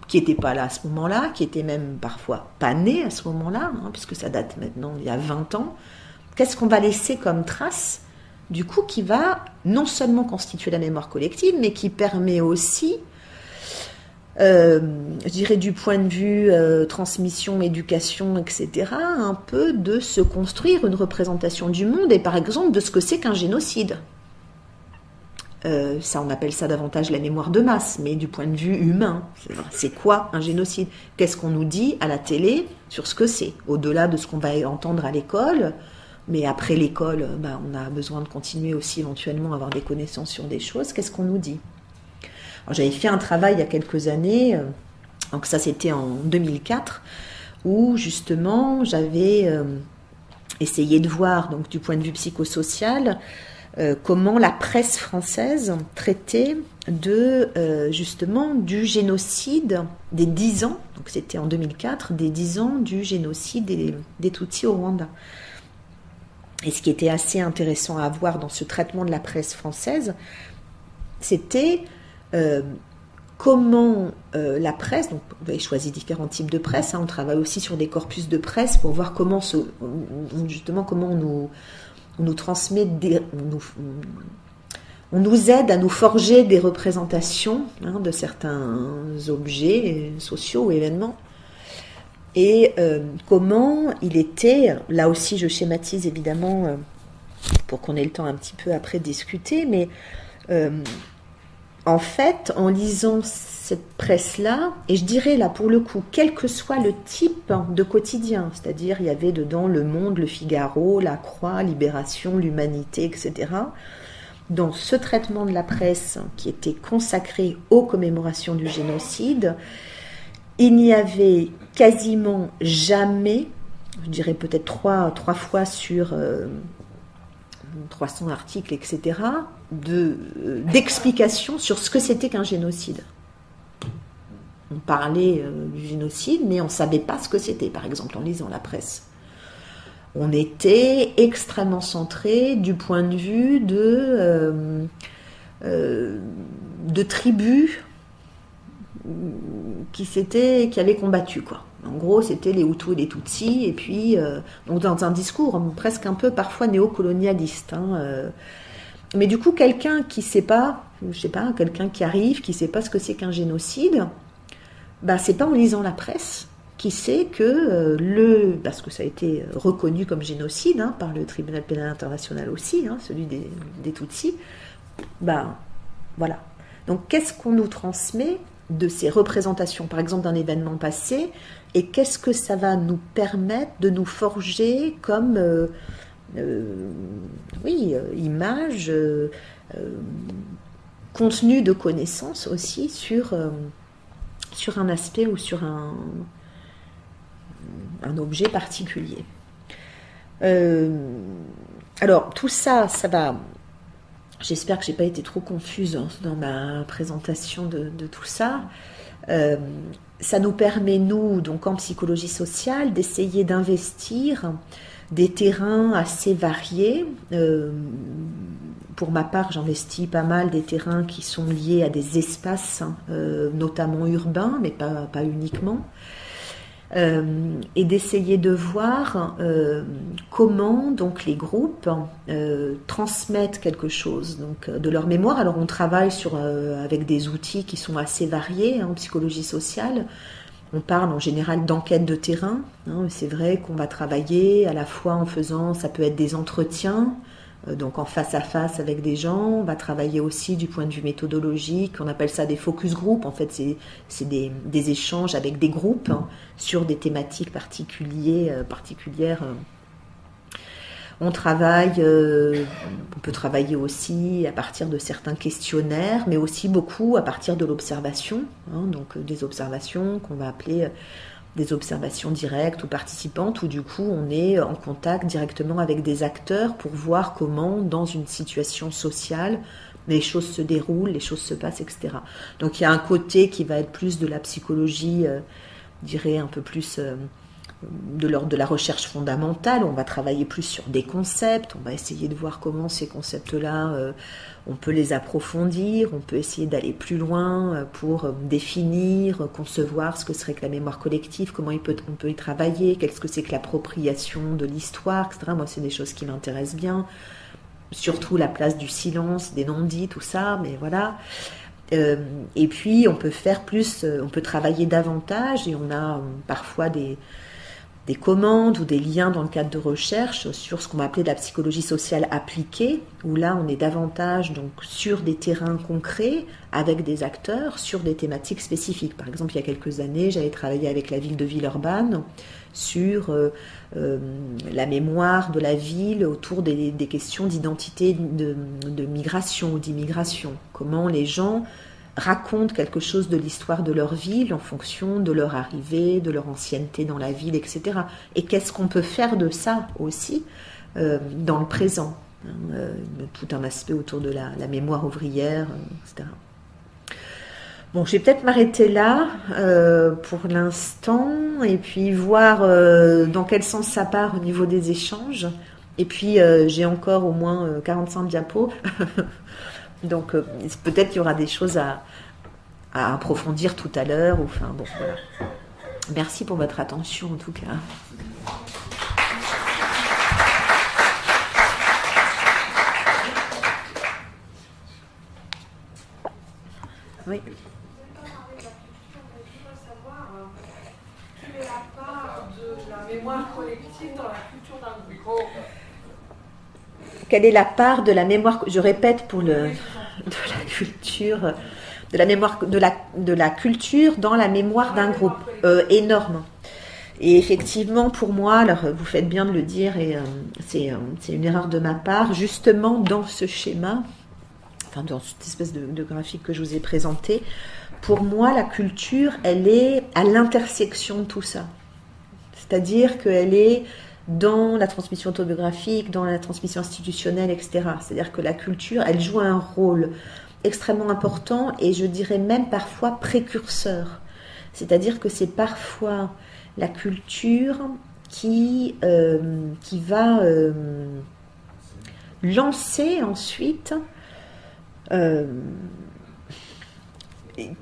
qui n'étaient pas là à ce moment-là, qui étaient même parfois pas nés à ce moment-là, puisque ça date maintenant il y a 20 ans. Qu'est-ce qu'on va laisser comme trace, du coup, qui va non seulement constituer la mémoire collective, mais qui permet aussi... je dirais du point de vue transmission, éducation, etc., un peu de se construire une représentation du monde et par exemple de ce que c'est qu'un génocide. Ça, on appelle ça davantage la mémoire de masse, mais du point de vue humain, c'est quoi un génocide? Qu'est-ce qu'on nous dit à la télé sur ce que c'est? Au-delà de ce qu'on va entendre à l'école, mais après l'école, on a besoin de continuer aussi éventuellement à avoir des connaissances sur des choses. Qu'est-ce qu'on nous dit? Alors, j'avais fait un travail il y a quelques années, donc ça c'était en 2004, où justement j'avais essayé de voir, donc du point de vue psychosocial, comment la presse française traitait justement du génocide des 10 ans, donc c'était en 2004, des 10 ans du génocide des Tutsis au Rwanda. Et ce qui était assez intéressant à voir dans ce traitement de la presse française, c'était... comment la presse, donc vous avez choisi différents types de presse, on travaille aussi sur des corpus de presse pour voir comment on nous transmet on nous aide à nous forger des représentations de certains objets sociaux ou événements, et comment il était, là aussi je schématise évidemment pour qu'on ait le temps un petit peu après de discuter, mais en fait, en lisant cette presse-là, et je dirais là pour le coup, quel que soit le type de quotidien, c'est-à-dire il y avait dedans Le Monde, Le Figaro, La Croix, Libération, L'Humanité, etc., dans ce traitement de la presse qui était consacré aux commémorations du génocide, il n'y avait quasiment jamais, je dirais peut-être trois fois sur 300 articles, etc., d'explications sur ce que c'était qu'un génocide. On parlait du génocide, mais on ne savait pas ce que c'était, par exemple, en lisant la presse. On était extrêmement centré du point de vue de tribus qui avaient combattu, quoi. En gros, c'était les Hutus et les Tutsis, et puis donc dans un discours presque un peu parfois néocolonialiste. Mais du coup, quelqu'un qui sait pas, je sais pas, quelqu'un qui arrive, qui sait pas ce que c'est qu'un génocide, bah c'est pas en lisant la presse qui sait que parce que ça a été reconnu comme génocide par le tribunal pénal international aussi, celui des Tutsis, bah voilà. Donc qu'est-ce qu'on nous transmet de ces représentations, par exemple d'un événement passé, et qu'est-ce que ça va nous permettre de nous forger comme image, contenu de connaissances aussi sur un aspect ou sur un objet particulier. Alors tout ça, ça va. J'espère que j'ai pas été trop confuse dans ma présentation de tout ça. Ça nous permet, nous, donc en psychologie sociale, d'essayer d'investir des terrains assez variés. Pour ma part, j'investis pas mal des terrains qui sont liés à des espaces, notamment urbains, mais pas uniquement. Et d'essayer de voir comment donc les groupes transmettent quelque chose donc de leur mémoire. Alors on travaille avec des outils qui sont assez variés en psychologie sociale. On parle en général d'enquête de terrain. C'est vrai qu'on va travailler à la fois en faisant, ça peut être des entretiens, donc en face à face avec des gens. On va travailler aussi du point de vue méthodologique, on appelle ça des focus group. En fait, c'est des échanges avec des groupes sur des thématiques particulières. On peut travailler aussi à partir de certains questionnaires, mais aussi beaucoup à partir de l'observation, donc des observations qu'on va appeler des observations directes ou participantes, où du coup on est en contact directement avec des acteurs pour voir comment, dans une situation sociale, les choses se déroulent, les choses se passent, etc. Donc il y a un côté qui va être plus de la psychologie, je dirais un peu plus de l'ordre de la recherche fondamentale. On va travailler plus sur des concepts, on va essayer de voir comment ces concepts-là, on peut les approfondir, on peut essayer d'aller plus loin pour définir, concevoir ce que serait que la mémoire collective, comment on peut y travailler, qu'est-ce que c'est que l'appropriation de l'histoire, etc. Moi, c'est des choses qui m'intéressent bien, surtout la place du silence, des non-dits, tout ça, mais voilà. Et puis, on peut travailler davantage, et on a parfois des commandes ou des liens dans le cadre de recherche sur ce qu'on va appeler de la psychologie sociale appliquée, où là on est davantage donc sur des terrains concrets avec des acteurs sur des thématiques spécifiques. Par exemple, il y a quelques années, j'avais travaillé avec la ville de Villeurbanne sur la mémoire de la ville autour des questions d'identité de migration ou d'immigration. Comment les gens racontent quelque chose de l'histoire de leur ville en fonction de leur arrivée, de leur ancienneté dans la ville, etc. Et qu'est-ce qu'on peut faire de ça aussi dans le présent, tout un aspect autour de la mémoire ouvrière, etc. Bon, je vais peut-être m'arrêter là pour l'instant, et puis voir dans quel sens ça part au niveau des échanges. Et puis j'ai encore au moins 45 diapos. Donc peut-être qu'il y aura des choses à approfondir tout à l'heure. Enfin bon, voilà. Merci pour votre attention en tout cas. Oui. Quelle est la part de la mémoire collective dans la culture d'un groupe? Quelle est la part de la mémoire, je répète de la culture, de la mémoire, de la culture dans la mémoire d'un groupe, énorme. Et effectivement, pour moi, alors vous faites bien de le dire, et c'est une erreur de ma part, justement dans ce schéma, enfin dans cette espèce de graphique que je vous ai présenté, pour moi, la culture, elle est à l'intersection de tout ça. C'est-à-dire qu'elle est dans la transmission autobiographique, dans la transmission institutionnelle, etc. C'est-à-dire que la culture, elle joue un rôle extrêmement important, et je dirais même parfois précurseur. C'est-à-dire que c'est parfois la culture qui va lancer ensuite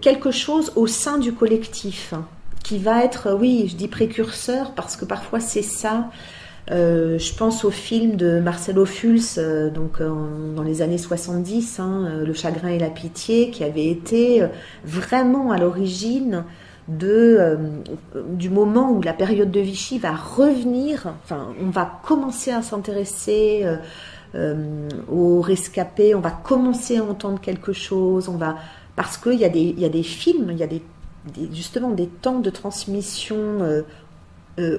quelque chose au sein du collectif qui va être, oui, je dis précurseur parce que parfois c'est ça. Je pense au film de Marcel Fulz, dans les années 70, Le chagrin et la pitié, qui avait été vraiment à l'origine du moment où la période de Vichy va revenir. Enfin, on va commencer à s'intéresser aux rescapés, on va commencer à entendre quelque chose, parce qu'il y a des films, il y a justement des temps de transmission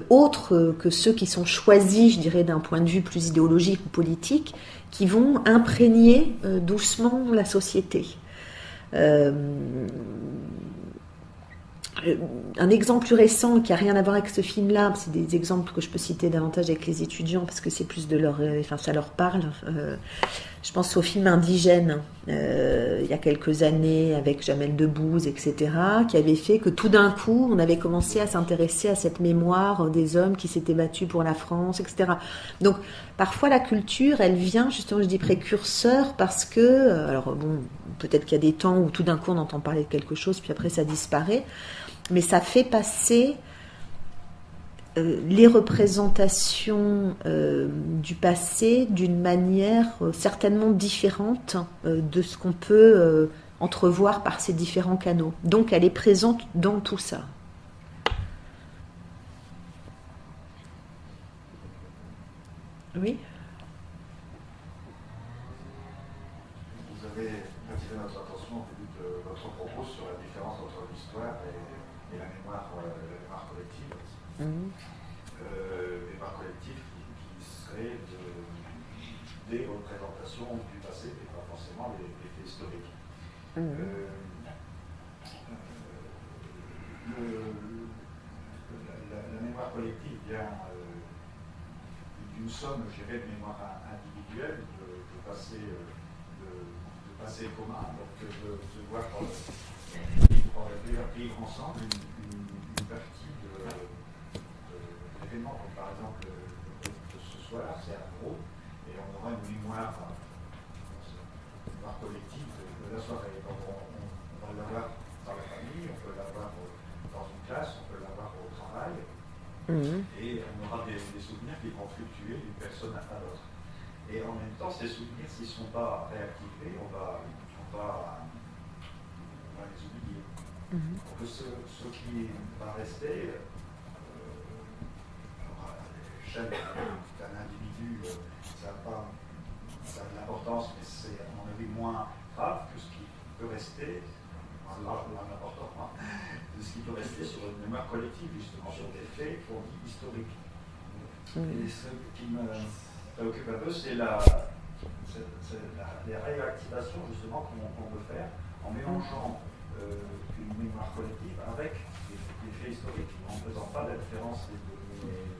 autres que ceux qui sont choisis, je dirais, d'un point de vue plus idéologique ou politique, qui vont imprégner doucement la société. Un exemple plus récent qui n'a rien à voir avec ce film-là, c'est des exemples que je peux citer davantage avec les étudiants parce que c'est plus de leur, ça leur parle. Je pense au film Indigène, il y a quelques années avec Jamel Debbouze, etc., qui avait fait que tout d'un coup, on avait commencé à s'intéresser à cette mémoire des hommes qui s'étaient battus pour la France, etc. Donc, parfois, la culture, elle vient, justement, je dis précurseur, parce que, alors bon, peut-être qu'il y a des temps où tout d'un coup, on entend parler de quelque chose, puis après, ça disparaît, mais ça fait passer les représentations du passé d'une manière certainement différente de ce qu'on peut entrevoir par ces différents canaux. Donc elle est présente dans tout ça. Oui. Vous avez attiré notre attention au début de votre propos sur la différence entre l'histoire et la mémoire collective. Mémoire collective qui serait des représentations du passé et pas forcément les faits historiques. La mémoire collective vient d'une somme, je dirais, de mémoire individuelle, de passé commun, donc de voir vivre ensemble une partie d'événements, comme par exemple de ce soir, c'est un groupe, et on aura une mémoire collective de la soirée. Donc on va l'avoir dans la famille, on peut l'avoir dans une classe, on peut l'avoir au travail, et on aura des souvenirs qui vont fluctuer d'une personne à l'autre. Et en même temps, ces souvenirs, s'ils ne sont pas réactivés, on va les oublier. Donc ce qui va rester, à l'échelle d'un individu, ça a de l'importance, mais c'est à mon avis moins grave que ce qui peut rester, moins important, de ce qui peut rester sur une mémoire collective, justement, sur des faits qu'on dit historiques. Et ce qui me préoccupe un peu, c'est les réactivations justement qu'on peut faire en mélangeant une mémoire collective avec des faits historiques en ne faisant pas la différence des deux.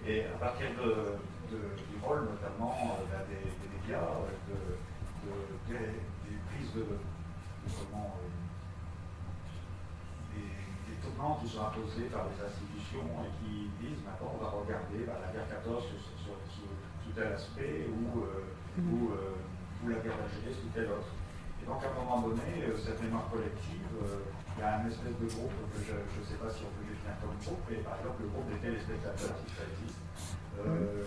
Et à partir du rôle notamment des médias, des prises des tournants qui sont imposés par les institutions et qui disent maintenant on va regarder la guerre 14 sous tel aspect ou la guerre d'Algérie sous tel autre. Et donc à un moment donné, cette mémoire collective, il y a un espèce de groupe que je ne sais pas si on peut définir comme groupe, mais par exemple le groupe des téléspectateurs, si ça existe,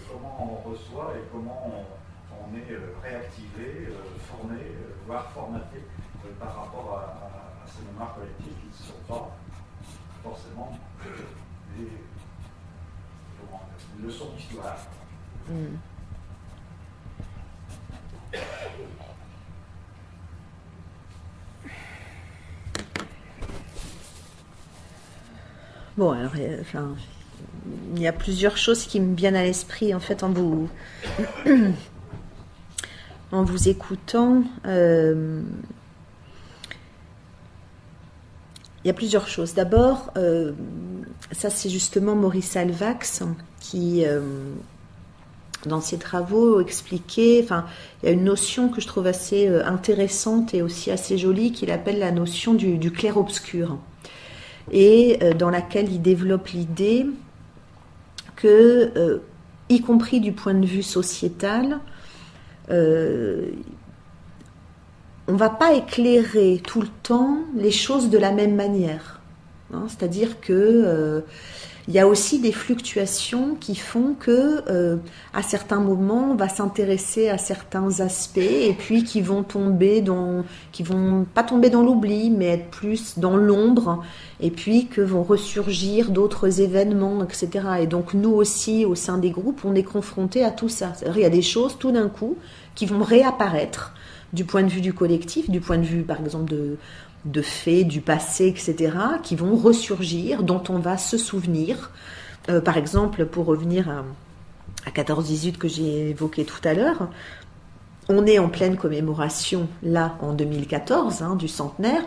comment on reçoit et comment on est réactivé, formé, voire formaté par rapport à ces mémoires collectives qui ne sont pas forcément des leçons d'histoire. Bon, alors, il y a plusieurs choses qui me viennent à l'esprit en fait en vous écoutant. Il y a plusieurs choses. D'abord, ça c'est justement Maurice Alvax qui, dans ses travaux, expliquait. Enfin, il y a une notion que je trouve assez intéressante et aussi assez jolie qu'il appelle la notion du clair-obscur, et dans laquelle il développe l'idée que, y compris du point de vue sociétal, on ne va pas éclairer tout le temps les choses de la même manière. C'est-à-dire que il y a aussi des fluctuations qui font que à certains moments on va s'intéresser à certains aspects et puis qui vont pas tomber dans l'oubli mais être plus dans l'ombre et puis que vont ressurgir d'autres événements, etc. Et donc nous aussi au sein des groupes on est confrontés à tout ça. C'est-à-dire il y a des choses tout d'un coup qui vont réapparaître du point de vue du collectif, du point de vue par exemple de faits du passé, etc., qui vont ressurgir, dont on va se souvenir. Par exemple, pour revenir à 14-18 que j'ai évoqué tout à l'heure, on est en pleine commémoration, là, en 2014, du centenaire.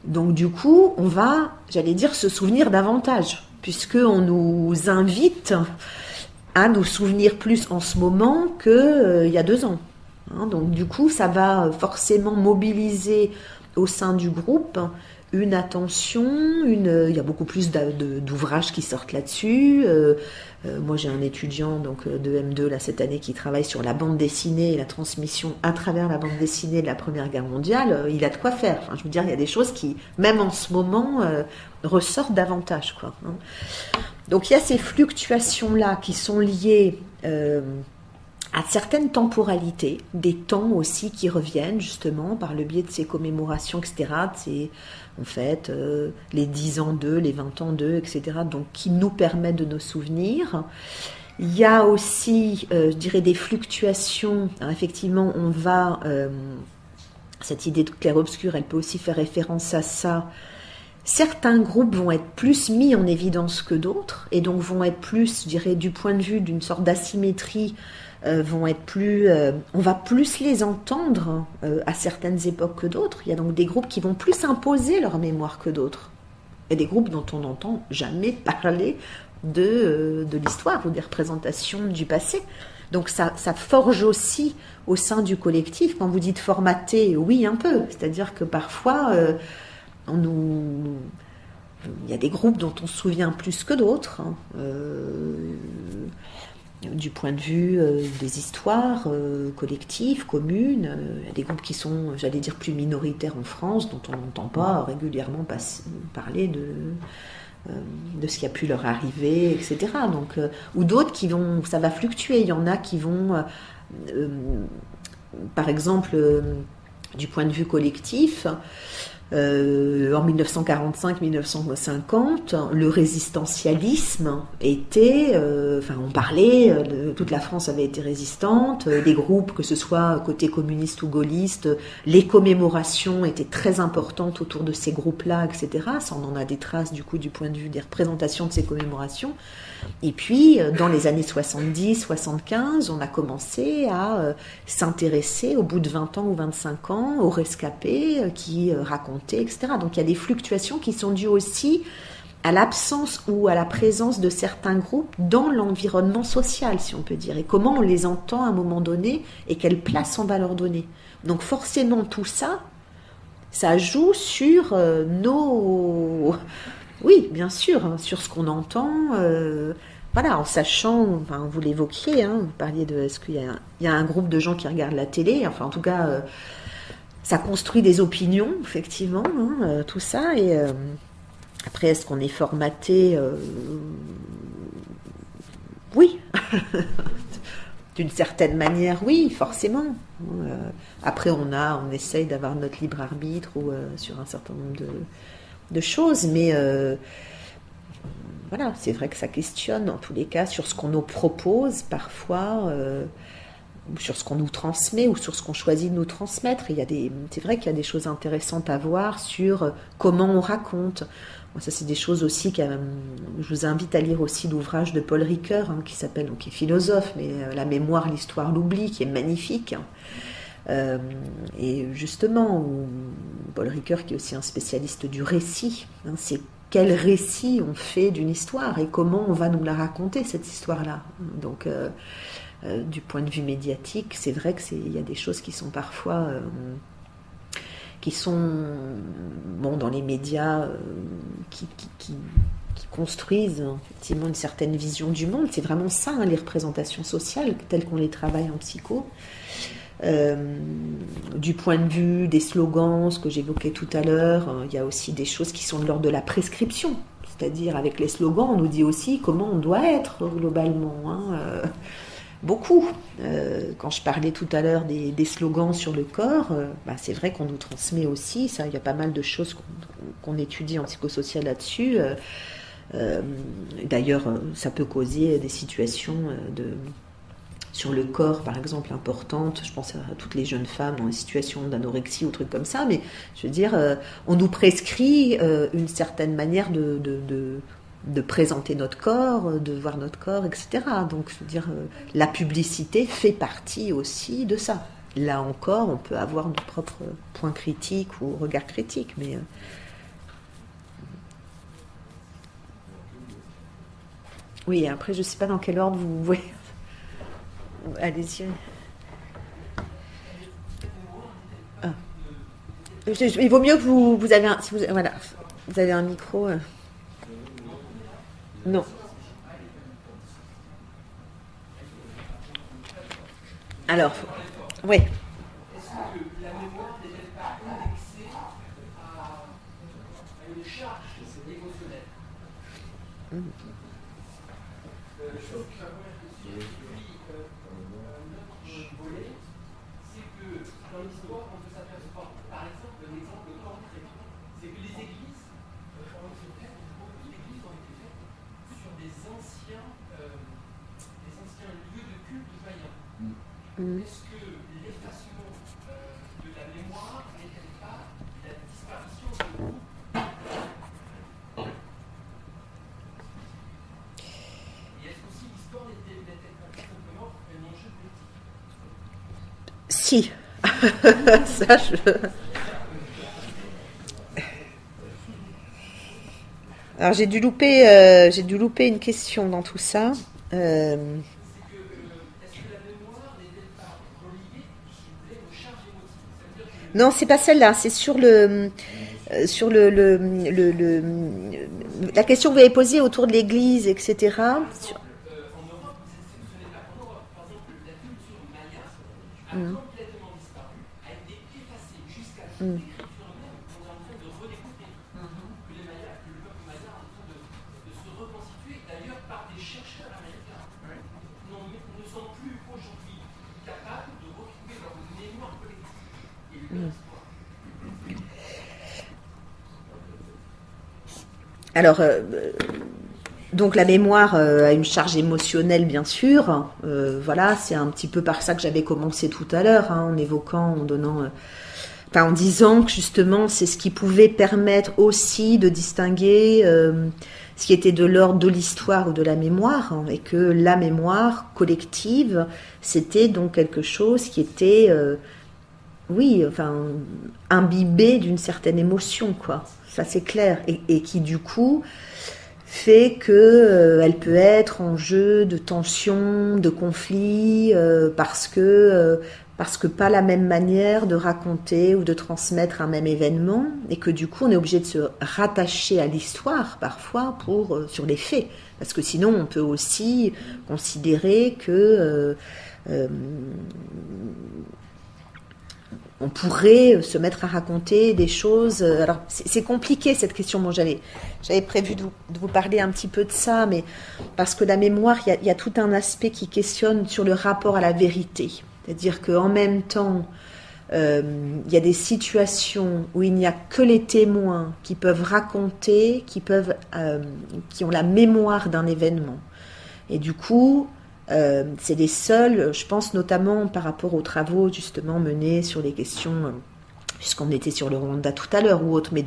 Donc, du coup, on va, j'allais dire, se souvenir davantage, puisqu'on nous invite à nous souvenir plus en ce moment qu'il y a 2 ans. Donc, du coup, ça va forcément mobiliser au sein du groupe une attention, il y a beaucoup plus d'ouvrages qui sortent là-dessus. Moi j'ai un étudiant donc, de M2 là, cette année qui travaille sur la bande dessinée et la transmission à travers la bande dessinée de la Première Guerre mondiale. Il a de quoi faire. Enfin, je veux dire, il y a des choses qui, même en ce moment, ressortent davantage, quoi. Donc il y a ces fluctuations-là qui sont liées à certaines temporalités, des temps aussi qui reviennent justement par le biais de ces commémorations, etc. C'est en fait les 10 ans d'eux, les 20 ans d'eux, etc. Donc qui nous permettent de nos souvenirs. Il y a aussi, je dirais, des fluctuations. Alors, effectivement, on va... cette idée de clair-obscur, elle peut aussi faire référence à ça. Certains groupes vont être plus mis en évidence que d'autres, et donc vont être plus, je dirais, du point de vue d'une sorte d'asymétrie, vont être plus, on va plus les entendre à certaines époques que d'autres. Il y a donc des groupes qui vont plus imposer leur mémoire que d'autres. Et des groupes dont on n'entend jamais parler de l'histoire ou des représentations du passé. Donc ça forge aussi au sein du collectif. Quand vous dites formater, oui un peu. C'est-à-dire que parfois, il y a des groupes dont on se souvient plus que d'autres. Du point de vue des histoires collectives, communes. Il y a des groupes qui sont, j'allais dire, plus minoritaires en France, dont on n'entend pas régulièrement parler de ce qui a pu leur arriver, etc. Donc, ou d'autres qui vont, ça va fluctuer. Il y en a qui vont, par exemple, du point de vue collectif, en 1945-1950, le résistentialisme était, on parlait, toute la France avait été résistante, des groupes, que ce soit côté communiste ou gaulliste, les commémorations étaient très importantes autour de ces groupes-là, etc. Ça, on en a des traces du coup du point de vue des représentations de ces commémorations. Et puis, dans les années 70-75, on a commencé à s'intéresser, au bout de 20 ans ou 25 ans, aux rescapés qui racontaient, etc. Donc, il y a des fluctuations qui sont dues aussi à l'absence ou à la présence de certains groupes dans l'environnement social, si on peut dire, et comment on les entend à un moment donné et quelle place on va leur donner. Donc, forcément, tout ça, ça joue sur nos... Oui, bien sûr, sur ce qu'on entend, en sachant, vous l'évoquiez, vous parliez de, est-ce qu'il y a un groupe de gens qui regardent la télé, en tout cas, ça construit des opinions, effectivement, tout ça, et après, est-ce qu'on est formaté Oui, d'une certaine manière, oui, forcément. Après, on essaye d'avoir notre libre arbitre ou sur un certain nombre de choses, mais c'est vrai que ça questionne en tous les cas sur ce qu'on nous propose parfois, sur ce qu'on nous transmet ou sur ce qu'on choisit de nous transmettre. C'est vrai qu'il y a des choses intéressantes à voir sur comment on raconte. Bon, ça, c'est des choses aussi je vous invite à lire aussi l'ouvrage de Paul Ricoeur, qui s'appelle, qui est philosophe, mais La mémoire, l'histoire, l'oubli, qui est magnifique. Et justement, Paul Ricoeur, qui est aussi un spécialiste du récit, c'est quel récit on fait d'une histoire et comment on va nous la raconter, cette histoire-là. Donc, du point de vue médiatique, c'est vrai qu'il y a des choses qui sont parfois... qui sont dans les médias qui construisent effectivement une certaine vision du monde. C'est vraiment ça, les représentations sociales, telles qu'on les travaille en psycho. Du point de vue des slogans, ce que j'évoquais tout à l'heure, il y a aussi des choses qui sont de l'ordre de la prescription. C'est-à-dire, avec les slogans, on nous dit aussi comment on doit être globalement. Beaucoup. Quand je parlais tout à l'heure des slogans sur le corps, c'est vrai qu'on nous transmet aussi, ça, il y a pas mal de choses qu'on étudie en psychosocial là-dessus. D'ailleurs, ça peut causer des situations sur le corps, par exemple, importantes. Je pense à toutes les jeunes femmes en situation d'anorexie ou trucs comme ça, mais je veux dire, on nous prescrit une certaine manière de présenter notre corps, de voir notre corps, etc. Donc, je veux dire, la publicité fait partie aussi de ça. Là encore, on peut avoir nos propres points critiques ou regards critiques, mais... Oui, après, je ne sais pas dans quel ordre vous voyez. Allez-y. Ah. Il vaut mieux que vous avez un... Si voilà, vous avez un micro... Non. Alors, oui. Est-ce que la mémoire n'est pas indexée à une charge émotionnelle? Je trouve que la première question, notre volet, c'est que dans l'histoire, on peut s'apercevoir, par exemple, un exemple concret, c'est que les églises, beaucoup d'églises ont été faites sur des anciens lieux de culte païens. Est-ce que l'effacement de la mémoire n'est-elle pas la disparition de nous? Et est-ce qu'aussi l'histoire n'est-elle pas tout simplement un enjeu politique? Si. Ça, Alors, j'ai dû louper une question dans tout ça. Non, c'est pas celle-là, c'est sur la question que vous avez posée autour de l'Église, etc. Sur... complètement disparu, a été effacé jusqu'à l'écriture même. On est en train de redécouvrir que le peuple maya est en train de se reconstituer, d'ailleurs par des chercheurs américains. Ne sont plus aujourd'hui capables de retrouver leur mémoire collective et leur histoire. Alors, donc la mémoire a une charge émotionnelle, bien sûr. Voilà, c'est un petit peu par ça que j'avais commencé tout à l'heure, en évoquant, en disant que justement, c'est ce qui pouvait permettre aussi de distinguer ce qui était de l'ordre de l'histoire ou de la mémoire, et que la mémoire collective, c'était donc quelque chose qui était, imbibé d'une certaine émotion, quoi. Ça, c'est clair, et qui du coup fait que elle peut être en jeu de tension, de conflit, parce que pas la même manière de raconter ou de transmettre un même événement, et que du coup on est obligé de se rattacher à l'histoire parfois sur les faits, parce que sinon on peut aussi considérer que on pourrait se mettre à raconter des choses. Alors, c'est compliqué cette question. Bon, j'avais prévu de vous parler un petit peu de ça, mais parce que la mémoire, il y a tout un aspect qui questionne sur le rapport à la vérité. C'est-à-dire qu'en même temps, il y a des situations où il n'y a que les témoins qui peuvent raconter, qui ont la mémoire d'un événement. Et du coup, c'est les seuls, je pense notamment par rapport aux travaux justement menés sur les questions, puisqu'on était sur le Rwanda tout à l'heure ou autre, mais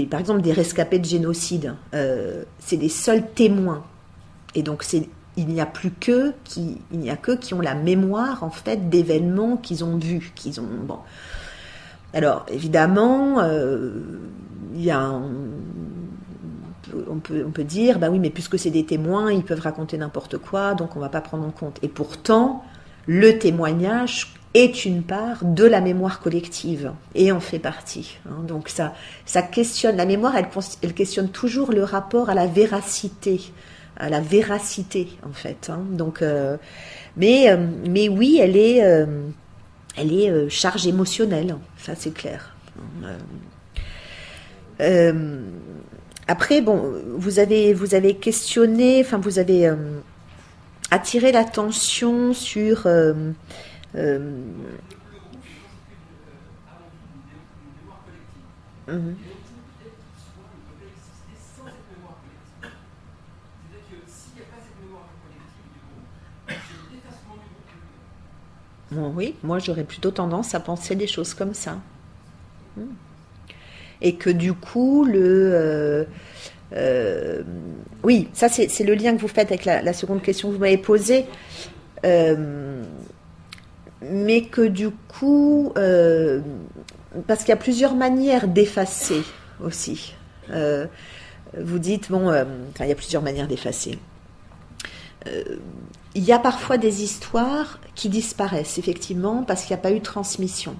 par exemple des rescapés de génocide, c'est les seuls témoins. Et donc il n'y a que qui ont la mémoire en fait d'événements qu'ils ont vus, bon. Alors évidemment, il y a on peut dire, oui, mais puisque c'est des témoins, ils peuvent raconter n'importe quoi, donc on ne va pas prendre en compte. Et pourtant, le témoignage est une part de la mémoire collective, et en fait partie. Donc ça questionne, la mémoire, elle questionne toujours le rapport à la véracité, à la véracité, en fait. Hein. Donc, mais oui, elle est charge émotionnelle, ça c'est clair. Après, bon, vous avez questionné, enfin vous avez attiré l'attention sur Bon, oui, moi j'aurais plutôt tendance à penser des choses comme ça. Et que du coup, oui, ça c'est le lien que vous faites avec la seconde question que vous m'avez posée. Mais que du coup, parce qu'il y a plusieurs manières d'effacer aussi. Vous dites, bon, enfin, il y a plusieurs manières d'effacer. Il y a parfois des histoires qui disparaissent, effectivement, parce qu'il n'y a pas eu de transmission.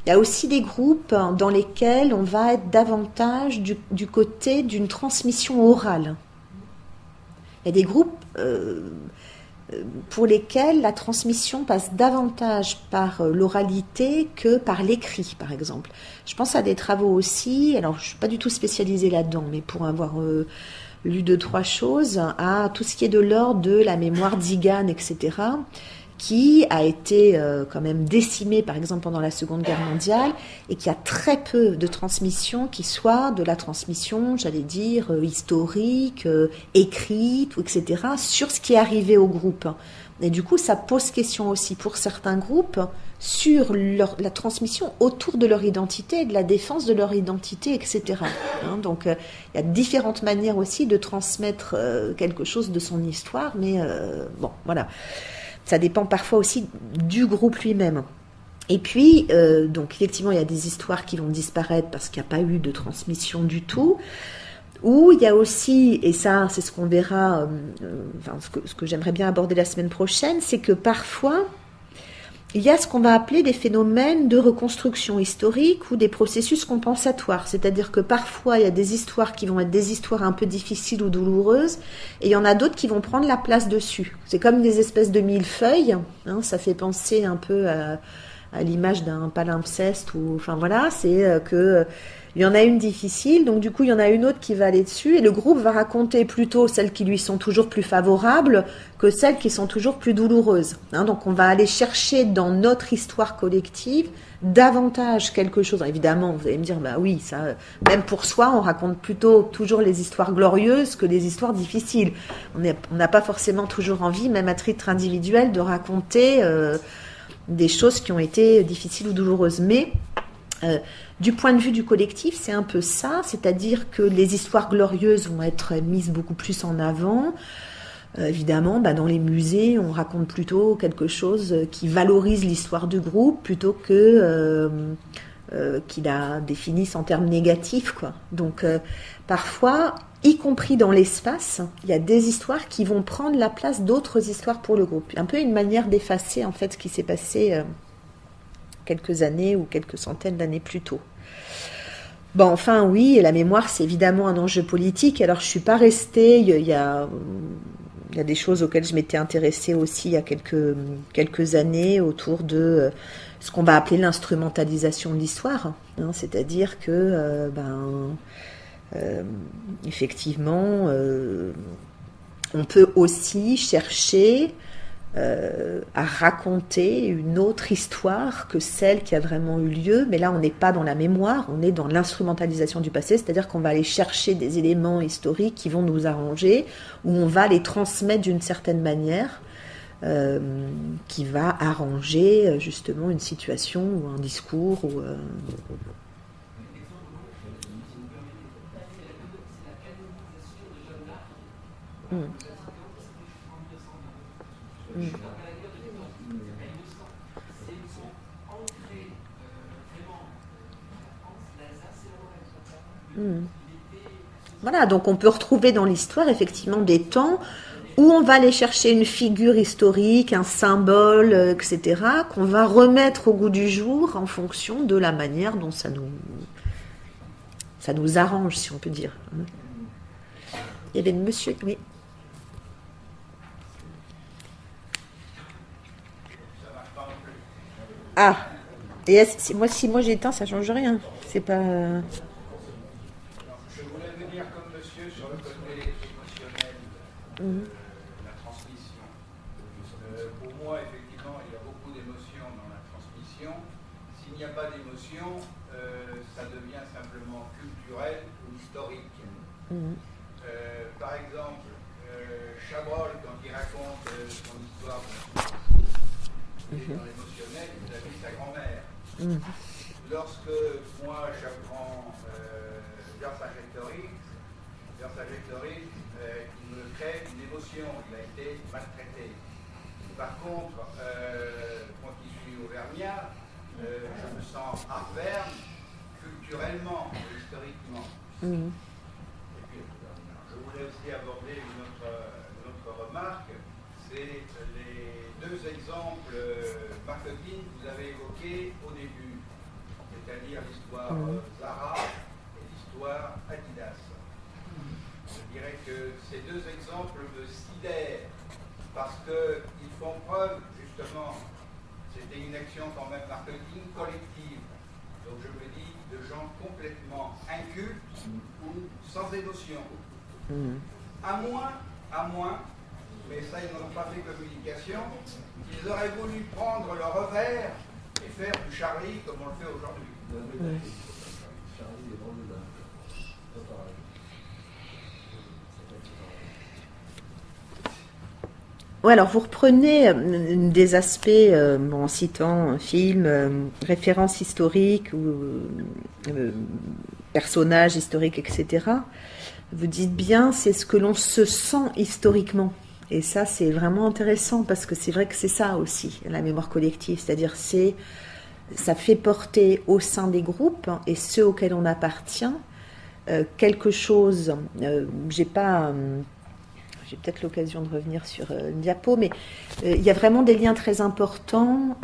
Il y a aussi des groupes dans lesquels on va être davantage du côté d'une transmission orale. Il y a des groupes pour lesquels la transmission passe davantage par l'oralité que par l'écrit, par exemple. Je pense à des travaux aussi, alors je ne suis pas du tout spécialisée là-dedans, mais pour avoir lu 2-3 choses, à tout ce qui est de l'ordre de la mémoire Tzigane, etc., qui a été quand même décimée, par exemple, pendant la Seconde Guerre mondiale, et qui a très peu de transmission qui soit de la transmission, j'allais dire, historique, écrite, etc., sur ce qui est arrivé au groupe. Et du coup, ça pose question aussi pour certains groupes sur la transmission autour de leur identité, de la défense de leur identité, etc. Hein, donc, il y a différentes manières aussi de transmettre quelque chose de son histoire, mais bon, voilà. Ça dépend parfois aussi du groupe lui-même. Et puis, donc effectivement, il y a des histoires qui vont disparaître parce qu'il n'y a pas eu de transmission du tout. Ou il y a aussi, et ça c'est ce qu'on verra, enfin, ce que j'aimerais bien aborder la semaine prochaine, c'est que parfois, il y a ce qu'on va appeler des phénomènes de reconstruction historique ou des processus compensatoires. C'est-à-dire que parfois, il y a des histoires qui vont être des histoires un peu difficiles ou douloureuses, et il y en a d'autres qui vont prendre la place dessus. C'est comme des espèces de millefeuilles, hein, ça fait penser un peu à l'image d'un palimpseste, ou, enfin voilà, c'est que... Il y en a une difficile, donc du coup il y en a une autre qui va aller dessus, et le groupe va raconter plutôt celles qui lui sont toujours plus favorables que celles qui sont toujours plus douloureuses. Hein, donc on va aller chercher dans notre histoire collective davantage quelque chose. Évidemment, vous allez me dire, bah oui, ça, même pour soi, on raconte plutôt toujours les histoires glorieuses que les histoires difficiles. On n'a pas forcément toujours envie, même à titre individuel, de raconter des choses qui ont été difficiles ou douloureuses. Mais du point de vue du collectif, c'est un peu ça, c'est-à-dire que les histoires glorieuses vont être mises beaucoup plus en avant. Évidemment, dans les musées, on raconte plutôt quelque chose qui valorise l'histoire du groupe plutôt que qu'il la définisse en termes négatifs, quoi. Donc, parfois, y compris dans l'espace, il y a des histoires qui vont prendre la place d'autres histoires pour le groupe. Un peu une manière d'effacer, en fait, ce qui s'est passé quelques années ou quelques centaines d'années plus tôt. Bon, enfin, oui, la mémoire, c'est évidemment un enjeu politique. Alors, je ne suis pas restée... Il y a des choses auxquelles je m'étais intéressée aussi il y a quelques années autour de ce qu'on va appeler l'instrumentalisation de l'histoire. Hein, c'est-à-dire que, effectivement, on peut aussi chercher à raconter une autre histoire que celle qui a vraiment eu lieu, mais là on n'est pas dans la mémoire, on est dans l'instrumentalisation du passé, c'est-à-dire qu'on va aller chercher des éléments historiques qui vont nous arranger, ou on va les transmettre d'une certaine manière qui va arranger justement une situation ou un discours ou Voilà, donc on peut retrouver dans l'histoire effectivement des temps où on va aller chercher une figure historique, un symbole, etc., qu'on va remettre au goût du jour en fonction de la manière dont ça nous arrange, si on peut dire. Il y avait monsieur, oui. Ah, et si moi j'éteins, ça change rien. C'est pas. Je voulais venir comme monsieur sur le côté émotionnel de la transmission. Pour moi, effectivement, il y a beaucoup d'émotions dans la transmission. S'il n'y a pas d'émotion, ça devient simplement culturel ou historique. Par exemple, Chabrol, quand il raconte son histoire il est dans l'émotionnel, il a vu sa grand-mère. Lorsque moi j'apprends Vercingétorix, il me crée une émotion, il a été maltraité. Par contre, moi qui suis auvergnat, je me sens arverne culturellement, historiquement. Et puis, je voulais aussi aborder une autre remarque, c'est les deux exemples marketing que vous avez évoqués au début, c'est-à-dire l'histoire Zara et l'histoire Adidas. Je dirais que ces deux exemples me sidèrent parce qu'ils font preuve, justement, c'était une action quand même marketing collective. Donc je me dis de gens complètement incultes ou sans émotion. À moins, mais ça ils n'ont pas fait communication, ils auraient voulu prendre le revers et faire du Charlie comme on le fait aujourd'hui. Ouais, alors vous reprenez des aspects, en citant un film, références historiques ou personnages historiques, etc. Vous dites bien, c'est ce que l'on se sent historiquement. Et ça, c'est vraiment intéressant parce que c'est vrai que c'est ça aussi, la mémoire collective. C'est-à-dire, ça fait porter au sein des groupes et ceux auxquels on appartient quelque chose. J'ai peut-être l'occasion de revenir sur une diapo, mais il y a vraiment des liens très importants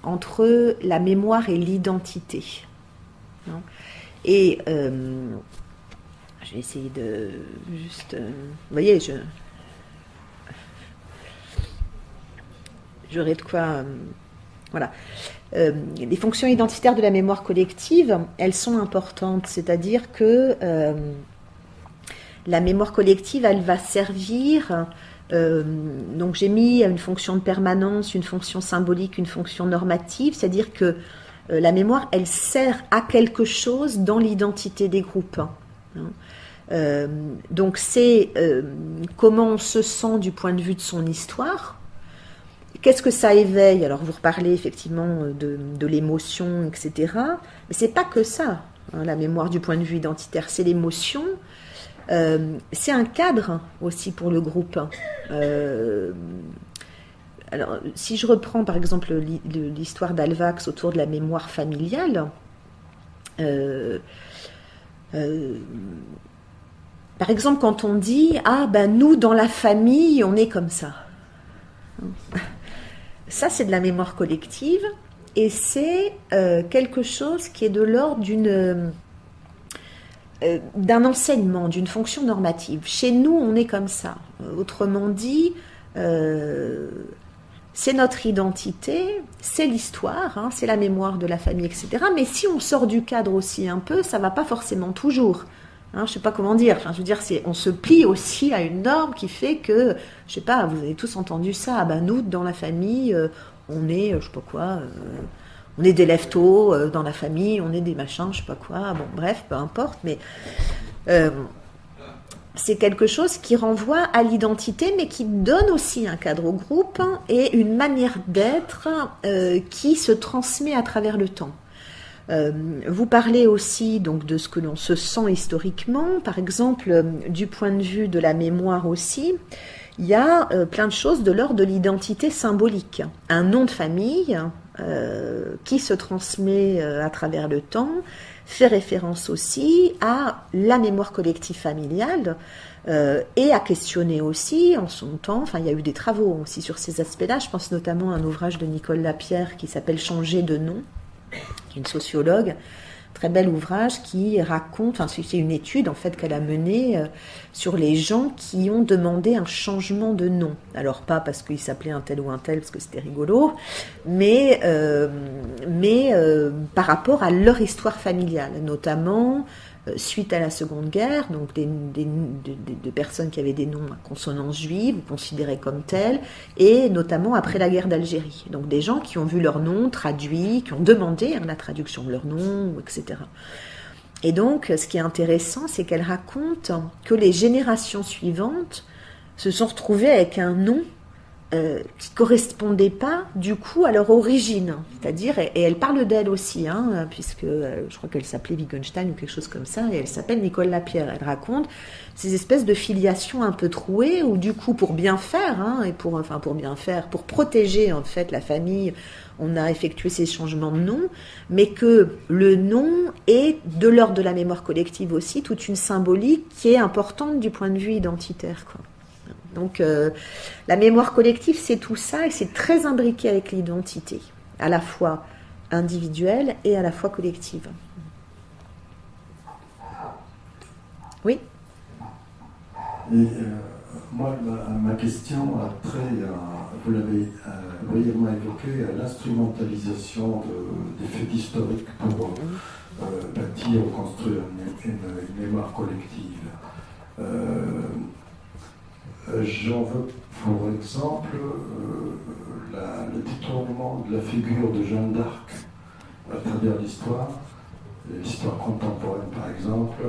entre la mémoire et l'identité. Non ? Et je vais essayer de juste... vous voyez, j'aurais de quoi... voilà. Les fonctions identitaires de la mémoire collective, elles sont importantes, c'est-à-dire que la mémoire collective, elle va servir, donc j'ai mis une fonction de permanence, une fonction symbolique, une fonction normative, c'est-à-dire que la mémoire, elle sert à quelque chose dans l'identité des groupes. Donc c'est comment on se sent du point de vue de son histoire. Qu'est-ce que ça éveille? Alors vous reparlez effectivement de l'émotion, etc. Mais c'est pas que ça, la mémoire du point de vue identitaire, c'est l'émotion. C'est un cadre aussi pour le groupe. Alors, si je reprends par exemple l'histoire d'Alvax autour de la mémoire familiale, par exemple quand on dit « Ah ben nous dans la famille on est comme ça », ça c'est de la mémoire collective et c'est quelque chose qui est de l'ordre d'un enseignement, d'une fonction normative. Chez nous, on est comme ça. Autrement dit, c'est notre identité, c'est l'histoire, c'est la mémoire de la famille, etc. Mais si on sort du cadre aussi un peu, ça ne va pas forcément toujours. Je ne sais pas comment dire. Enfin, je veux dire, on se plie aussi à une norme qui fait que, je ne sais pas, vous avez tous entendu ça. Ah ben, nous, dans la famille, on est, je ne sais pas quoi... on est des lève-tôt dans la famille, on est des machins, je sais pas quoi, bon bref, peu importe, mais c'est quelque chose qui renvoie à l'identité, mais qui donne aussi un cadre au groupe et une manière d'être qui se transmet à travers le temps. Vous parlez aussi donc de ce que l'on se sent historiquement, par exemple, du point de vue de la mémoire aussi, il y a plein de choses de l'ordre de l'identité symbolique. Un nom de famille qui se transmet à travers le temps, fait référence aussi à la mémoire collective familiale et à questionner aussi en son temps, enfin il y a eu des travaux aussi sur ces aspects-là, je pense notamment à un ouvrage de Nicole Lapierre qui s'appelle « Changer de nom », qui est une sociologue, très bel ouvrage qui raconte, enfin c'est une étude en fait qu'elle a menée sur les gens qui ont demandé un changement de nom. Alors pas parce qu'ils s'appelaient un tel ou un tel parce que c'était rigolo, mais par rapport à leur histoire familiale, notamment suite à la Seconde Guerre, donc de personnes qui avaient des noms à consonance juive, considérés comme tels, et notamment après la guerre d'Algérie. Donc des gens qui ont vu leur nom traduit, qui ont demandé la traduction de leur nom, etc. Et donc, ce qui est intéressant, c'est qu'elle raconte que les générations suivantes se sont retrouvées avec un nom qui ne correspondait pas du coup à leur origine, c'est-à-dire, et elle parle d'elle aussi, puisque je crois qu'elle s'appelait Wittgenstein ou quelque chose comme ça, et elle s'appelle Nicole Lapierre. Elle raconte ces espèces de filiations un peu trouées, où du coup pour bien faire, pour protéger en fait la famille, on a effectué ces changements de nom, mais que le nom est de l'ordre de la mémoire collective aussi, toute une symbolique qui est importante du point de vue identitaire, quoi. Donc la mémoire collective, c'est tout ça, et c'est très imbriqué avec l'identité, à la fois individuelle et à la fois collective. Oui. Et moi, ma question a trait vous l'avez brièvement évoqué, à l'instrumentalisation des faits historiques pour bâtir ou construire une mémoire collective. J'en veux pour exemple le détournement de la figure de Jeanne d'Arc à travers l'histoire contemporaine par exemple,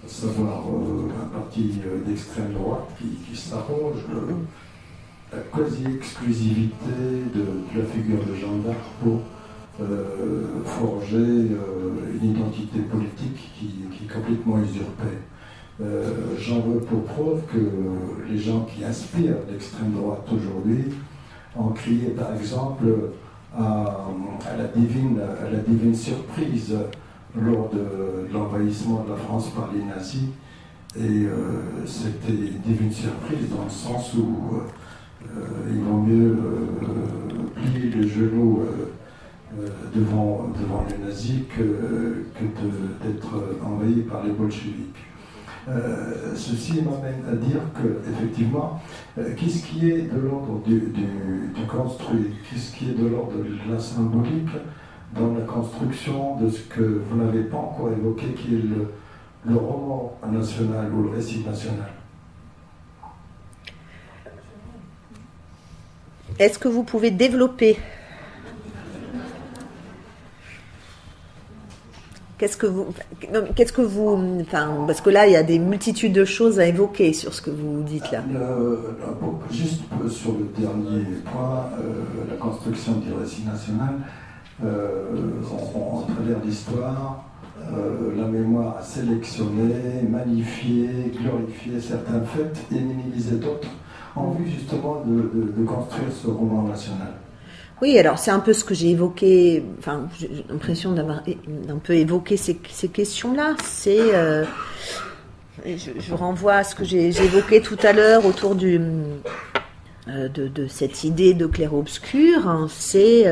à savoir un parti d'extrême droite qui s'arroge la quasi-exclusivité de la figure de Jeanne d'Arc pour forger une identité politique qui est complètement usurpée. J'en veux pour preuve que les gens qui inspirent l'extrême droite aujourd'hui ont crié par exemple à la divine surprise lors de l'envahissement de la France par les nazis, et c'était une divine surprise dans le sens où il vaut mieux plier les genoux devant les nazis que d'être envahi par les bolcheviks. Ceci m'amène à dire que, effectivement, qu'est-ce qui est de l'ordre du construit, qu'est-ce qui est de l'ordre de la symbolique dans la construction de ce que vous n'avez pas encore évoqué, qui est le roman national ou le récit national. Est-ce que vous pouvez développer ? Qu'est-ce que vous, parce que là il y a des multitudes de choses à évoquer sur ce que vous dites là. Juste sur le dernier point, la construction du récit national, à travers l'histoire, la mémoire a sélectionné, magnifié, glorifié certains faits et minimisé d'autres, en vue justement de construire ce roman national. Oui, alors c'est un peu ce que j'ai évoqué, j'ai l'impression d'avoir un peu évoqué ces questions-là. Je renvoie à ce que j'ai évoqué tout à l'heure autour de cette idée de clair-obscur, c'est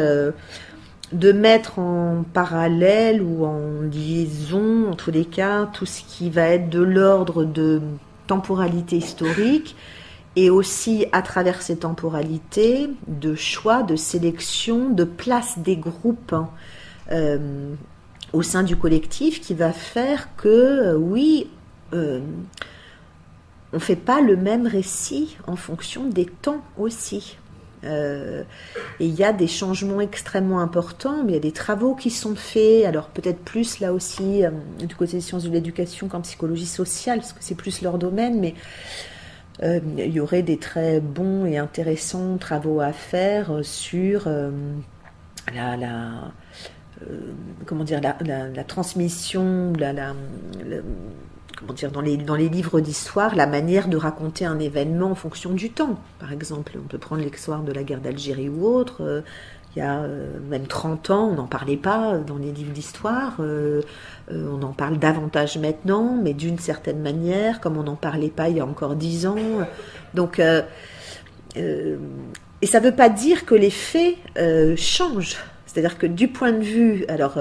de mettre en parallèle ou en liaison, en tous les cas, tout ce qui va être de l'ordre de temporalité historique, et aussi à travers ces temporalités, de choix, de sélection, de place des groupes au sein du collectif, qui va faire que, on ne fait pas le même récit en fonction des temps aussi. Et il y a des changements extrêmement importants, mais il y a des travaux qui sont faits, alors peut-être plus là aussi du côté des sciences de l'éducation qu'en psychologie sociale, parce que c'est plus leur domaine, mais il y aurait des très bons et intéressants travaux à faire sur la transmission, dans les livres d'histoire, la manière de raconter un événement en fonction du temps. Par exemple, on peut prendre l'histoire de la guerre d'Algérie ou autre. Il y a même 30 ans, on n'en parlait pas dans les livres d'histoire. On en parle davantage maintenant, mais d'une certaine manière, comme on n'en parlait pas il y a encore 10 ans. Donc, et ça ne veut pas dire que les faits changent. C'est-à-dire que du point de vue, alors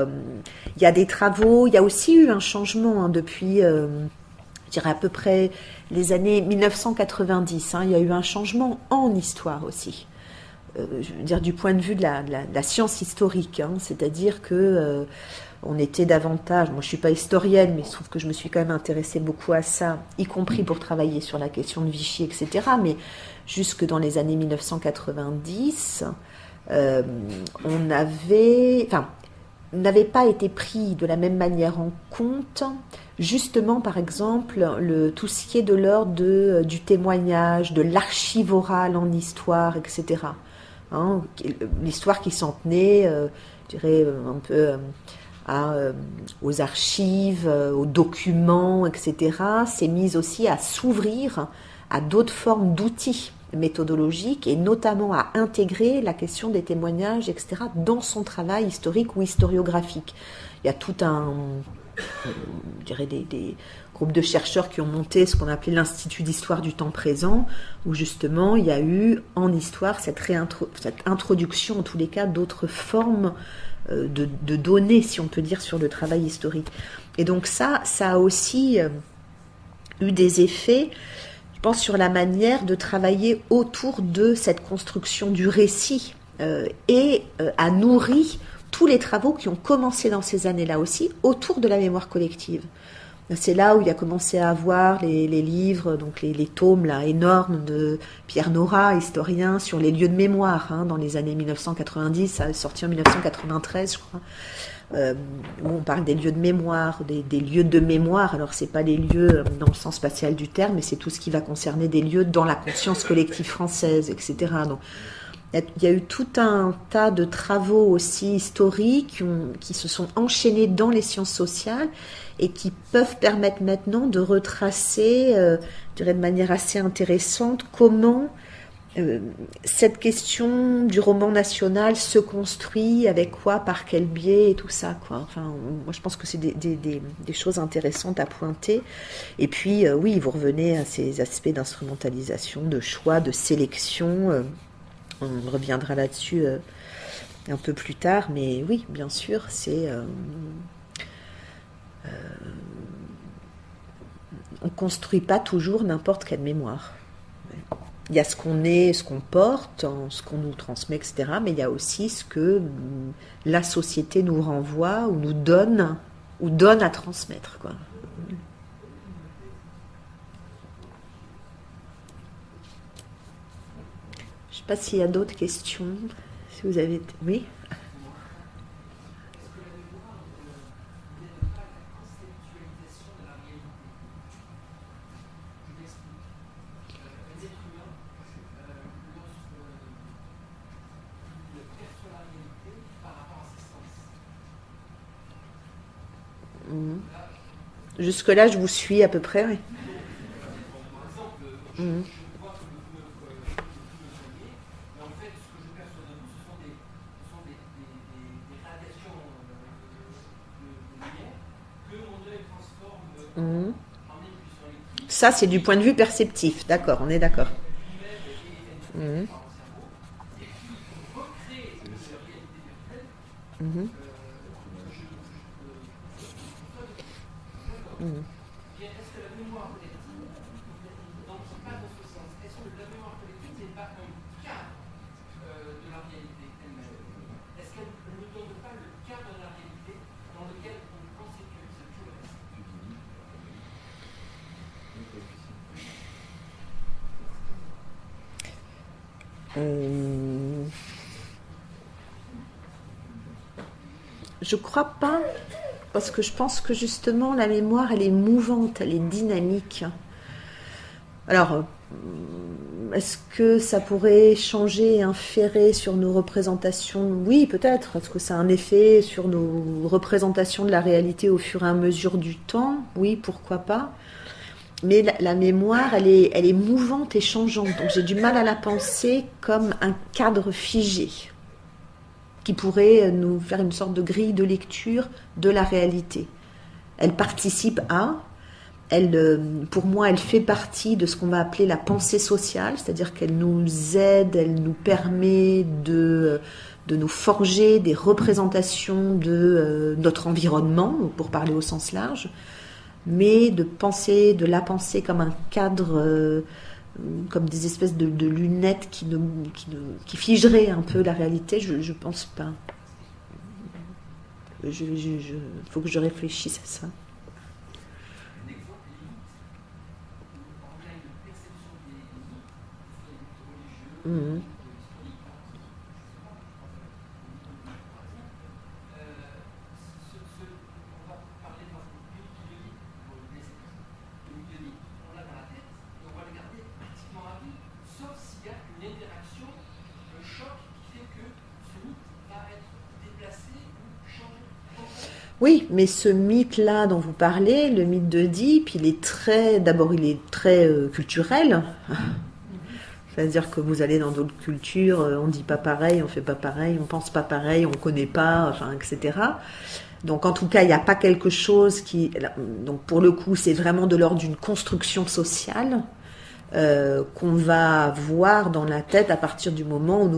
il y a des travaux, il y a aussi eu un changement depuis, je dirais à peu près les années 1990. Il y a eu un changement en histoire aussi. Je veux dire du point de vue de la science historique, c'est-à-dire que on était davantage, moi je suis pas historienne, mais il se trouve que je me suis quand même intéressée beaucoup à ça, y compris pour travailler sur la question de Vichy, etc. Mais jusque dans les années 1990, on n'avait pas été pris de la même manière en compte, justement par exemple tout ce qui est de l'ordre du témoignage, de l'archive orale en histoire, etc. L'histoire qui s'en tenait, je dirais un peu aux archives, aux documents, etc., s'est mise aussi à s'ouvrir à d'autres formes d'outils méthodologiques et notamment à intégrer la question des témoignages, etc., dans son travail historique ou historiographique. Il y a tout je dirais des groupes de chercheurs qui ont monté ce qu'on appelait l'Institut d'histoire du temps présent, où justement il y a eu en histoire cette introduction, en tous les cas, d'autres formes de données, si on peut dire, sur le travail historique. Et donc ça a aussi eu des effets, je pense, sur la manière de travailler autour de cette construction du récit et a nourri tous les travaux qui ont commencé dans ces années-là aussi autour de la mémoire collective. C'est là où il a commencé à avoir les livres, donc les tomes là, énormes de Pierre Nora, historien, sur les lieux de mémoire, dans les années 1990, ça a sorti en 1993, je crois. Où on parle des lieux de mémoire, des lieux de mémoire. Alors, c'est pas les lieux dans le sens spatial du terme, mais c'est tout ce qui va concerner des lieux dans la conscience collective française, etc. Donc, il y a eu tout un tas de travaux aussi historiques qui se sont enchaînés dans les sciences sociales et qui peuvent permettre maintenant de retracer, je dirais de manière assez intéressante, comment cette question du roman national se construit, avec quoi, par quel biais et tout ça, quoi. Enfin, moi je pense que c'est des choses intéressantes à pointer. Et puis, oui, vous revenez à ces aspects d'instrumentalisation, de choix, de sélection. On reviendra là-dessus un peu plus tard, mais oui, bien sûr, c'est... on ne construit pas toujours n'importe quelle mémoire. Il y a ce qu'on est, ce qu'on porte, ce qu'on nous transmet, etc. Mais il y a aussi ce que la société nous renvoie ou nous donne, ou donne à transmettre, quoi. Je ne sais pas s'il y a d'autres questions. Si vous avez... Oui ? Jusque-là, je vous suis à peu près, oui. Ça, c'est du point de vue perceptif, d'accord, on est d'accord. Est-ce que la mémoire collective, donc pas dans ce sens, est-ce que la mémoire collective n'est pas un cadre de la réalité elle-même? Est-ce qu'elle ne donne pas le cadre de la réalité dans lequel on constitue tout le reste? Je crois pas, parce que je pense que justement la mémoire, elle est mouvante, elle est dynamique. Alors, est-ce que ça pourrait changer et inférer sur nos représentations? Oui, peut-être. Est-ce que ça a un effet sur nos représentations de la réalité au fur et à mesure du temps? Oui, pourquoi pas. Mais la mémoire, elle est mouvante et changeante. Donc j'ai du mal à la penser comme un cadre figé qui pourrait nous faire une sorte de grille de lecture de la réalité. Elle participe à, pour moi, elle fait partie de ce qu'on va appeler la pensée sociale, c'est-à-dire qu'elle nous aide, elle nous permet de nous forger des représentations de notre environnement, pour parler au sens large, mais de la penser comme un cadre, comme des espèces de lunettes qui figeraient un peu la réalité, je pense pas. Faut que je réfléchisse à ça. Un exemple est on a une perception des religieux, on va parler par exemple du mythe pour le mythe. On l'a dans la tête et on va le garder pratiquement à vie, sauf s'il y a une interaction, un choc qui fait que ce mythe va être déplacé ou changé. Oui, mais ce mythe-là dont vous parlez, le mythe d'Oedipe, il est très culturel. C'est-à-dire que vous allez dans d'autres cultures, on dit pas pareil, on fait pas pareil, on pense pas pareil, on connaît pas, etc. Donc en tout cas, il n'y a pas quelque chose qui... Donc pour le coup, c'est vraiment de l'ordre d'une construction sociale qu'on va voir dans la tête à partir du moment où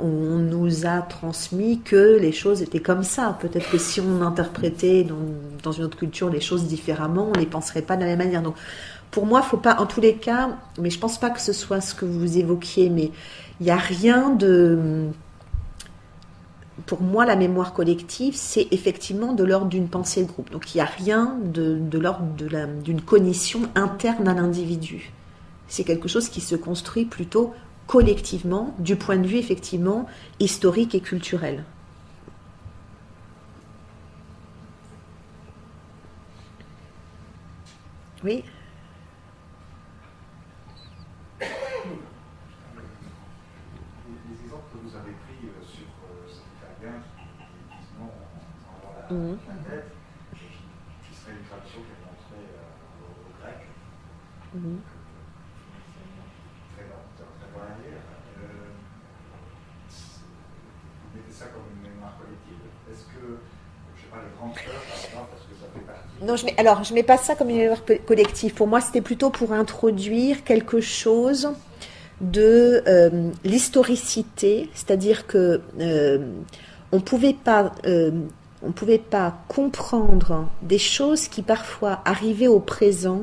on nous a transmis que les choses étaient comme ça. Peut-être que si on interprétait dans une autre culture les choses différemment, on ne les penserait pas de la même manière. Donc pour moi, faut pas, en tous les cas, mais je ne pense pas que ce soit ce que vous évoquiez, mais il n'y a rien de... Pour moi, la mémoire collective, c'est effectivement de l'ordre d'une pensée de groupe. Donc il n'y a rien de l'ordre d'une cognition interne à l'individu. C'est quelque chose qui se construit plutôt collectivement, du point de vue effectivement historique et culturel. Oui. Les exemples que vous avez pris sur cet Italien qui disent non en la tête, qui serait une traduction qui est montrée au grec, très dans l'air. Vous mettez ça comme une mémoire collective. Est-ce que, je ne sais pas, les grandes sœurs, par exemple, parce que ça fait partie... Non, je mets pas ça comme une mémoire collective. Pour moi, c'était plutôt pour introduire quelque chose de l'historicité, c'est-à-dire que on pouvait pas comprendre des choses qui parfois arrivaient au présent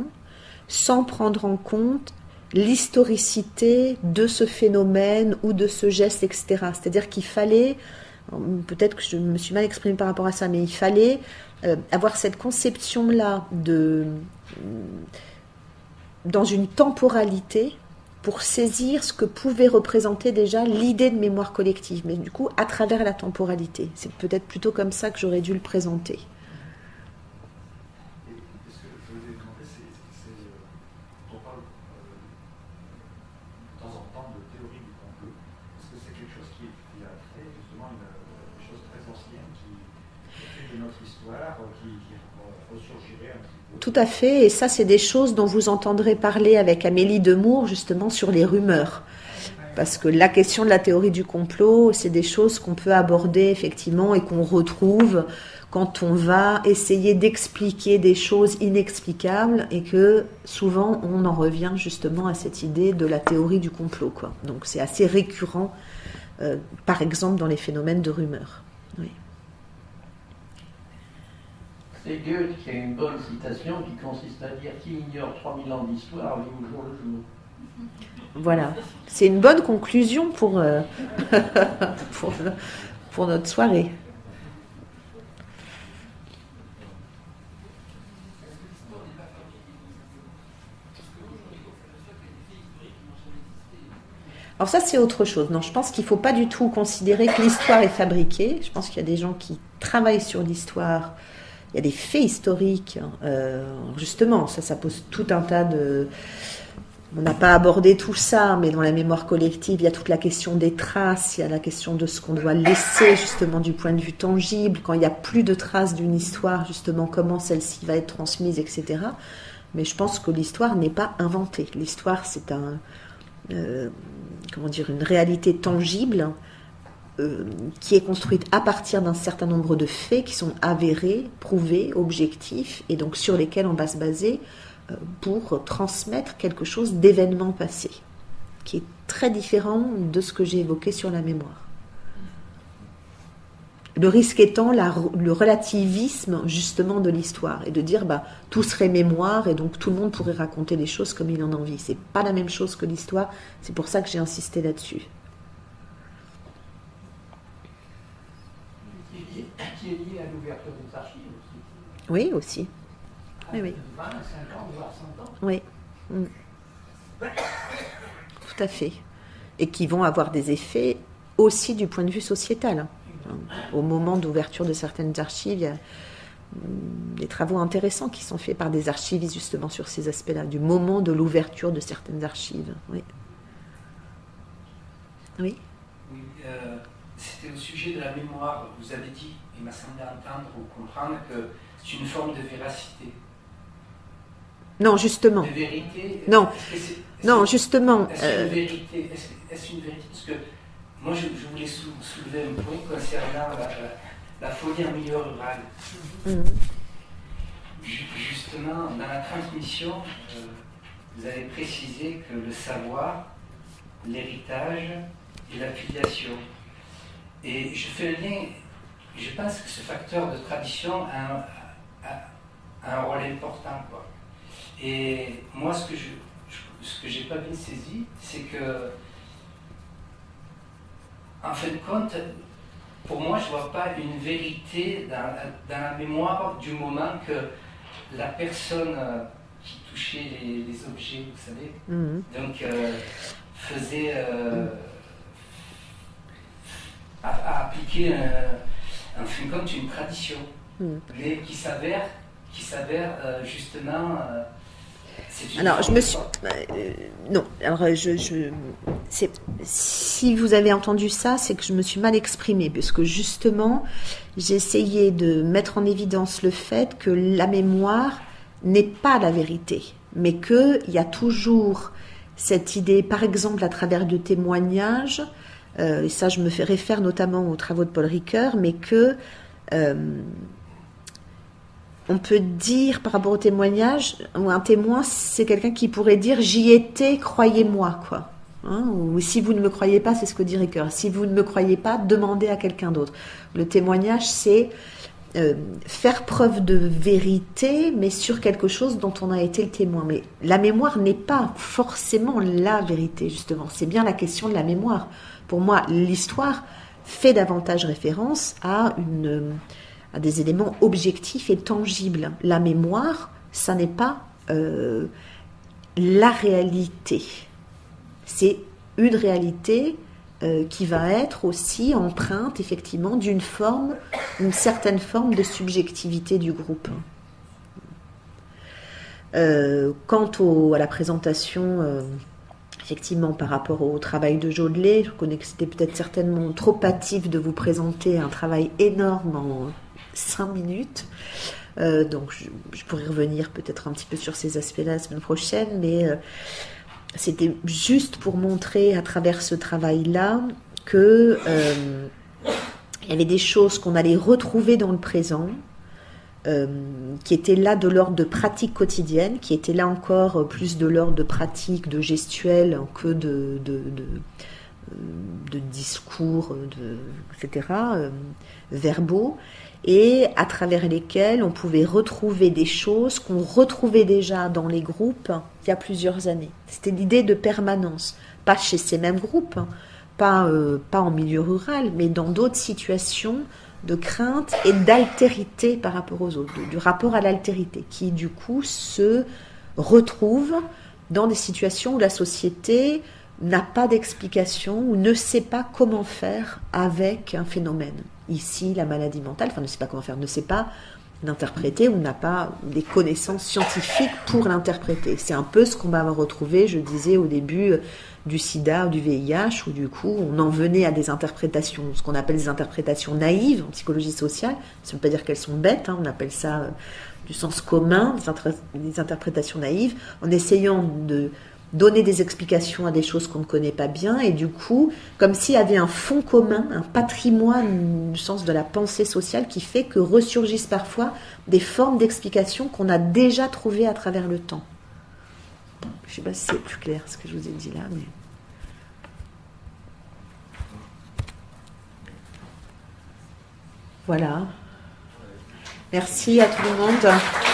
sans prendre en compte l'historicité de ce phénomène ou de ce geste, etc. C'est-à-dire qu'il fallait, peut-être que je me suis mal exprimée par rapport à ça, mais il fallait avoir cette conception-là dans une temporalité pour saisir ce que pouvait représenter déjà l'idée de mémoire collective, mais du coup à travers la temporalité. C'est peut-être plutôt comme ça que j'aurais dû le présenter. Ce que je voulais demander, on parle de temps en temps de théorie du complot. Est-ce que c'est quelque chose qui a fait justement une chose très ancienne qui fait de notre histoire, qui ressurgirait un petit peu? Tout à fait, et ça c'est des choses dont vous entendrez parler avec Amélie Demour justement sur les rumeurs. Parce que la question de la théorie du complot, c'est des choses qu'on peut aborder effectivement et qu'on retrouve quand on va essayer d'expliquer des choses inexplicables et que souvent on en revient justement à cette idée de la théorie du complot, quoi. Donc c'est assez récurrent, par exemple dans les phénomènes de rumeurs. Oui. C'est Goethe qui a une bonne citation qui consiste à dire qui ignore 3000 ans d'histoire vit au jour le jour. Voilà, c'est une bonne conclusion pour notre soirée. Alors ça, c'est autre chose. Non, je pense qu'il ne faut pas du tout considérer que l'histoire est fabriquée. Je pense qu'il y a des gens qui travaillent sur l'histoire. Il y a des faits historiques. Justement, ça pose tout un tas de... On n'a pas abordé tout ça, mais dans la mémoire collective, il y a toute la question des traces, il y a la question de ce qu'on doit laisser justement du point de vue tangible, quand il n'y a plus de traces d'une histoire, justement comment celle-ci va être transmise, etc. Mais je pense que l'histoire n'est pas inventée. L'histoire, c'est une réalité tangible qui est construite à partir d'un certain nombre de faits qui sont avérés, prouvés, objectifs, et donc sur lesquels on va se baser pour transmettre quelque chose d'événement passé, qui est très différent de ce que j'ai évoqué sur la mémoire. Le risque étant le relativisme justement de l'histoire et de dire tout serait mémoire et donc tout le monde pourrait raconter des choses comme il en a envie. C'est pas la même chose que l'histoire, c'est pour ça que j'ai insisté là-dessus. Qui est lié à l'ouverture des archives aussi. Oui, aussi. Oui, oui. 20, 50, voire 100 ans. Oui. Tout à fait. Et qui vont avoir des effets aussi du point de vue sociétal. Au moment d'ouverture de certaines archives, il y a des travaux intéressants qui sont faits par des archivistes justement sur ces aspects-là, du moment de l'ouverture de certaines archives. Oui. Oui. Oui, c'était au sujet de la mémoire. Vous avez dit, il m'a semblé entendre ou comprendre que c'est une forme de véracité. Non, justement. De vérité. Non, non, justement. Est-ce une vérité? Est-ce une vérité? Parce que moi, je voulais soulever un point concernant la folie en milieu rural. Justement, dans la transmission, vous avez précisé que le savoir, l'héritage et la filiation. Et je fais le lien, je pense que ce facteur de tradition a un rôle important, quoi. Et moi, ce que j'ai pas bien saisi, c'est que, en fin de compte, pour moi, je ne vois pas une vérité dans la mémoire du moment que la personne qui touchait les objets, vous savez, donc faisait appliquer en fin de compte une tradition, mais qui s'avère justement. Alors, je me suis. Non, alors si vous avez entendu ça, c'est que je me suis mal exprimée, puisque justement, j'ai essayé de mettre en évidence le fait que la mémoire n'est pas la vérité, mais qu'il y a toujours cette idée, par exemple, à travers de témoignages, et ça, je me fais référer notamment aux travaux de Paul Ricoeur, mais que. On peut dire par rapport au témoignage, ou un témoin, c'est quelqu'un qui pourrait dire « j'y étais, croyez-moi ». Quoi. Ou « si vous ne me croyez pas », c'est ce que dit Ricoeur. « Si vous ne me croyez pas, demandez à quelqu'un d'autre ». Le témoignage, c'est faire preuve de vérité, mais sur quelque chose dont on a été le témoin. Mais la mémoire n'est pas forcément la vérité, justement. C'est bien la question de la mémoire. Pour moi, l'histoire fait davantage référence à des éléments objectifs et tangibles. La mémoire, ça n'est pas la réalité. C'est une réalité qui va être aussi empreinte, effectivement, d'une certaine forme de subjectivité du groupe. Quant à la présentation, effectivement, par rapport au travail de Jodelet, je reconnais que c'était peut-être certainement trop hâtif de vous présenter un travail énorme en 5 minutes. Donc je pourrais revenir peut-être un petit peu sur ces aspects-là la semaine prochaine, mais c'était juste pour montrer à travers ce travail-là que il y avait des choses qu'on allait retrouver dans le présent, qui étaient là de l'ordre de pratiques quotidiennes, qui étaient là encore plus de l'ordre de pratiques, de gestuelles que de discours, etc., verbaux, et à travers lesquels on pouvait retrouver des choses qu'on retrouvait déjà dans les groupes il y a plusieurs années. C'était l'idée de permanence, pas chez ces mêmes groupes, pas en milieu rural, mais dans d'autres situations de crainte et d'altérité par rapport aux autres, du rapport à l'altérité, qui du coup se retrouve dans des situations où la société n'a pas d'explication ou ne sait pas comment faire avec un phénomène. Ici, la maladie mentale, ne sait pas comment faire, ne sait pas l'interpréter ou n'a pas les connaissances scientifiques pour l'interpréter. C'est un peu ce qu'on va retrouver, je disais au début, du sida ou du VIH, où du coup, on en venait à des interprétations, ce qu'on appelle des interprétations naïves en psychologie sociale. Ça ne veut pas dire qu'elles sont bêtes, on appelle ça du sens commun, des interprétations naïves, en essayant de donner des explications à des choses qu'on ne connaît pas bien, et du coup, comme s'il y avait un fond commun, un patrimoine du sens de la pensée sociale qui fait que ressurgissent parfois des formes d'explications qu'on a déjà trouvées à travers le temps. Je ne sais pas si c'est plus clair ce que je vous ai dit là, mais... Voilà. Merci à tout le monde.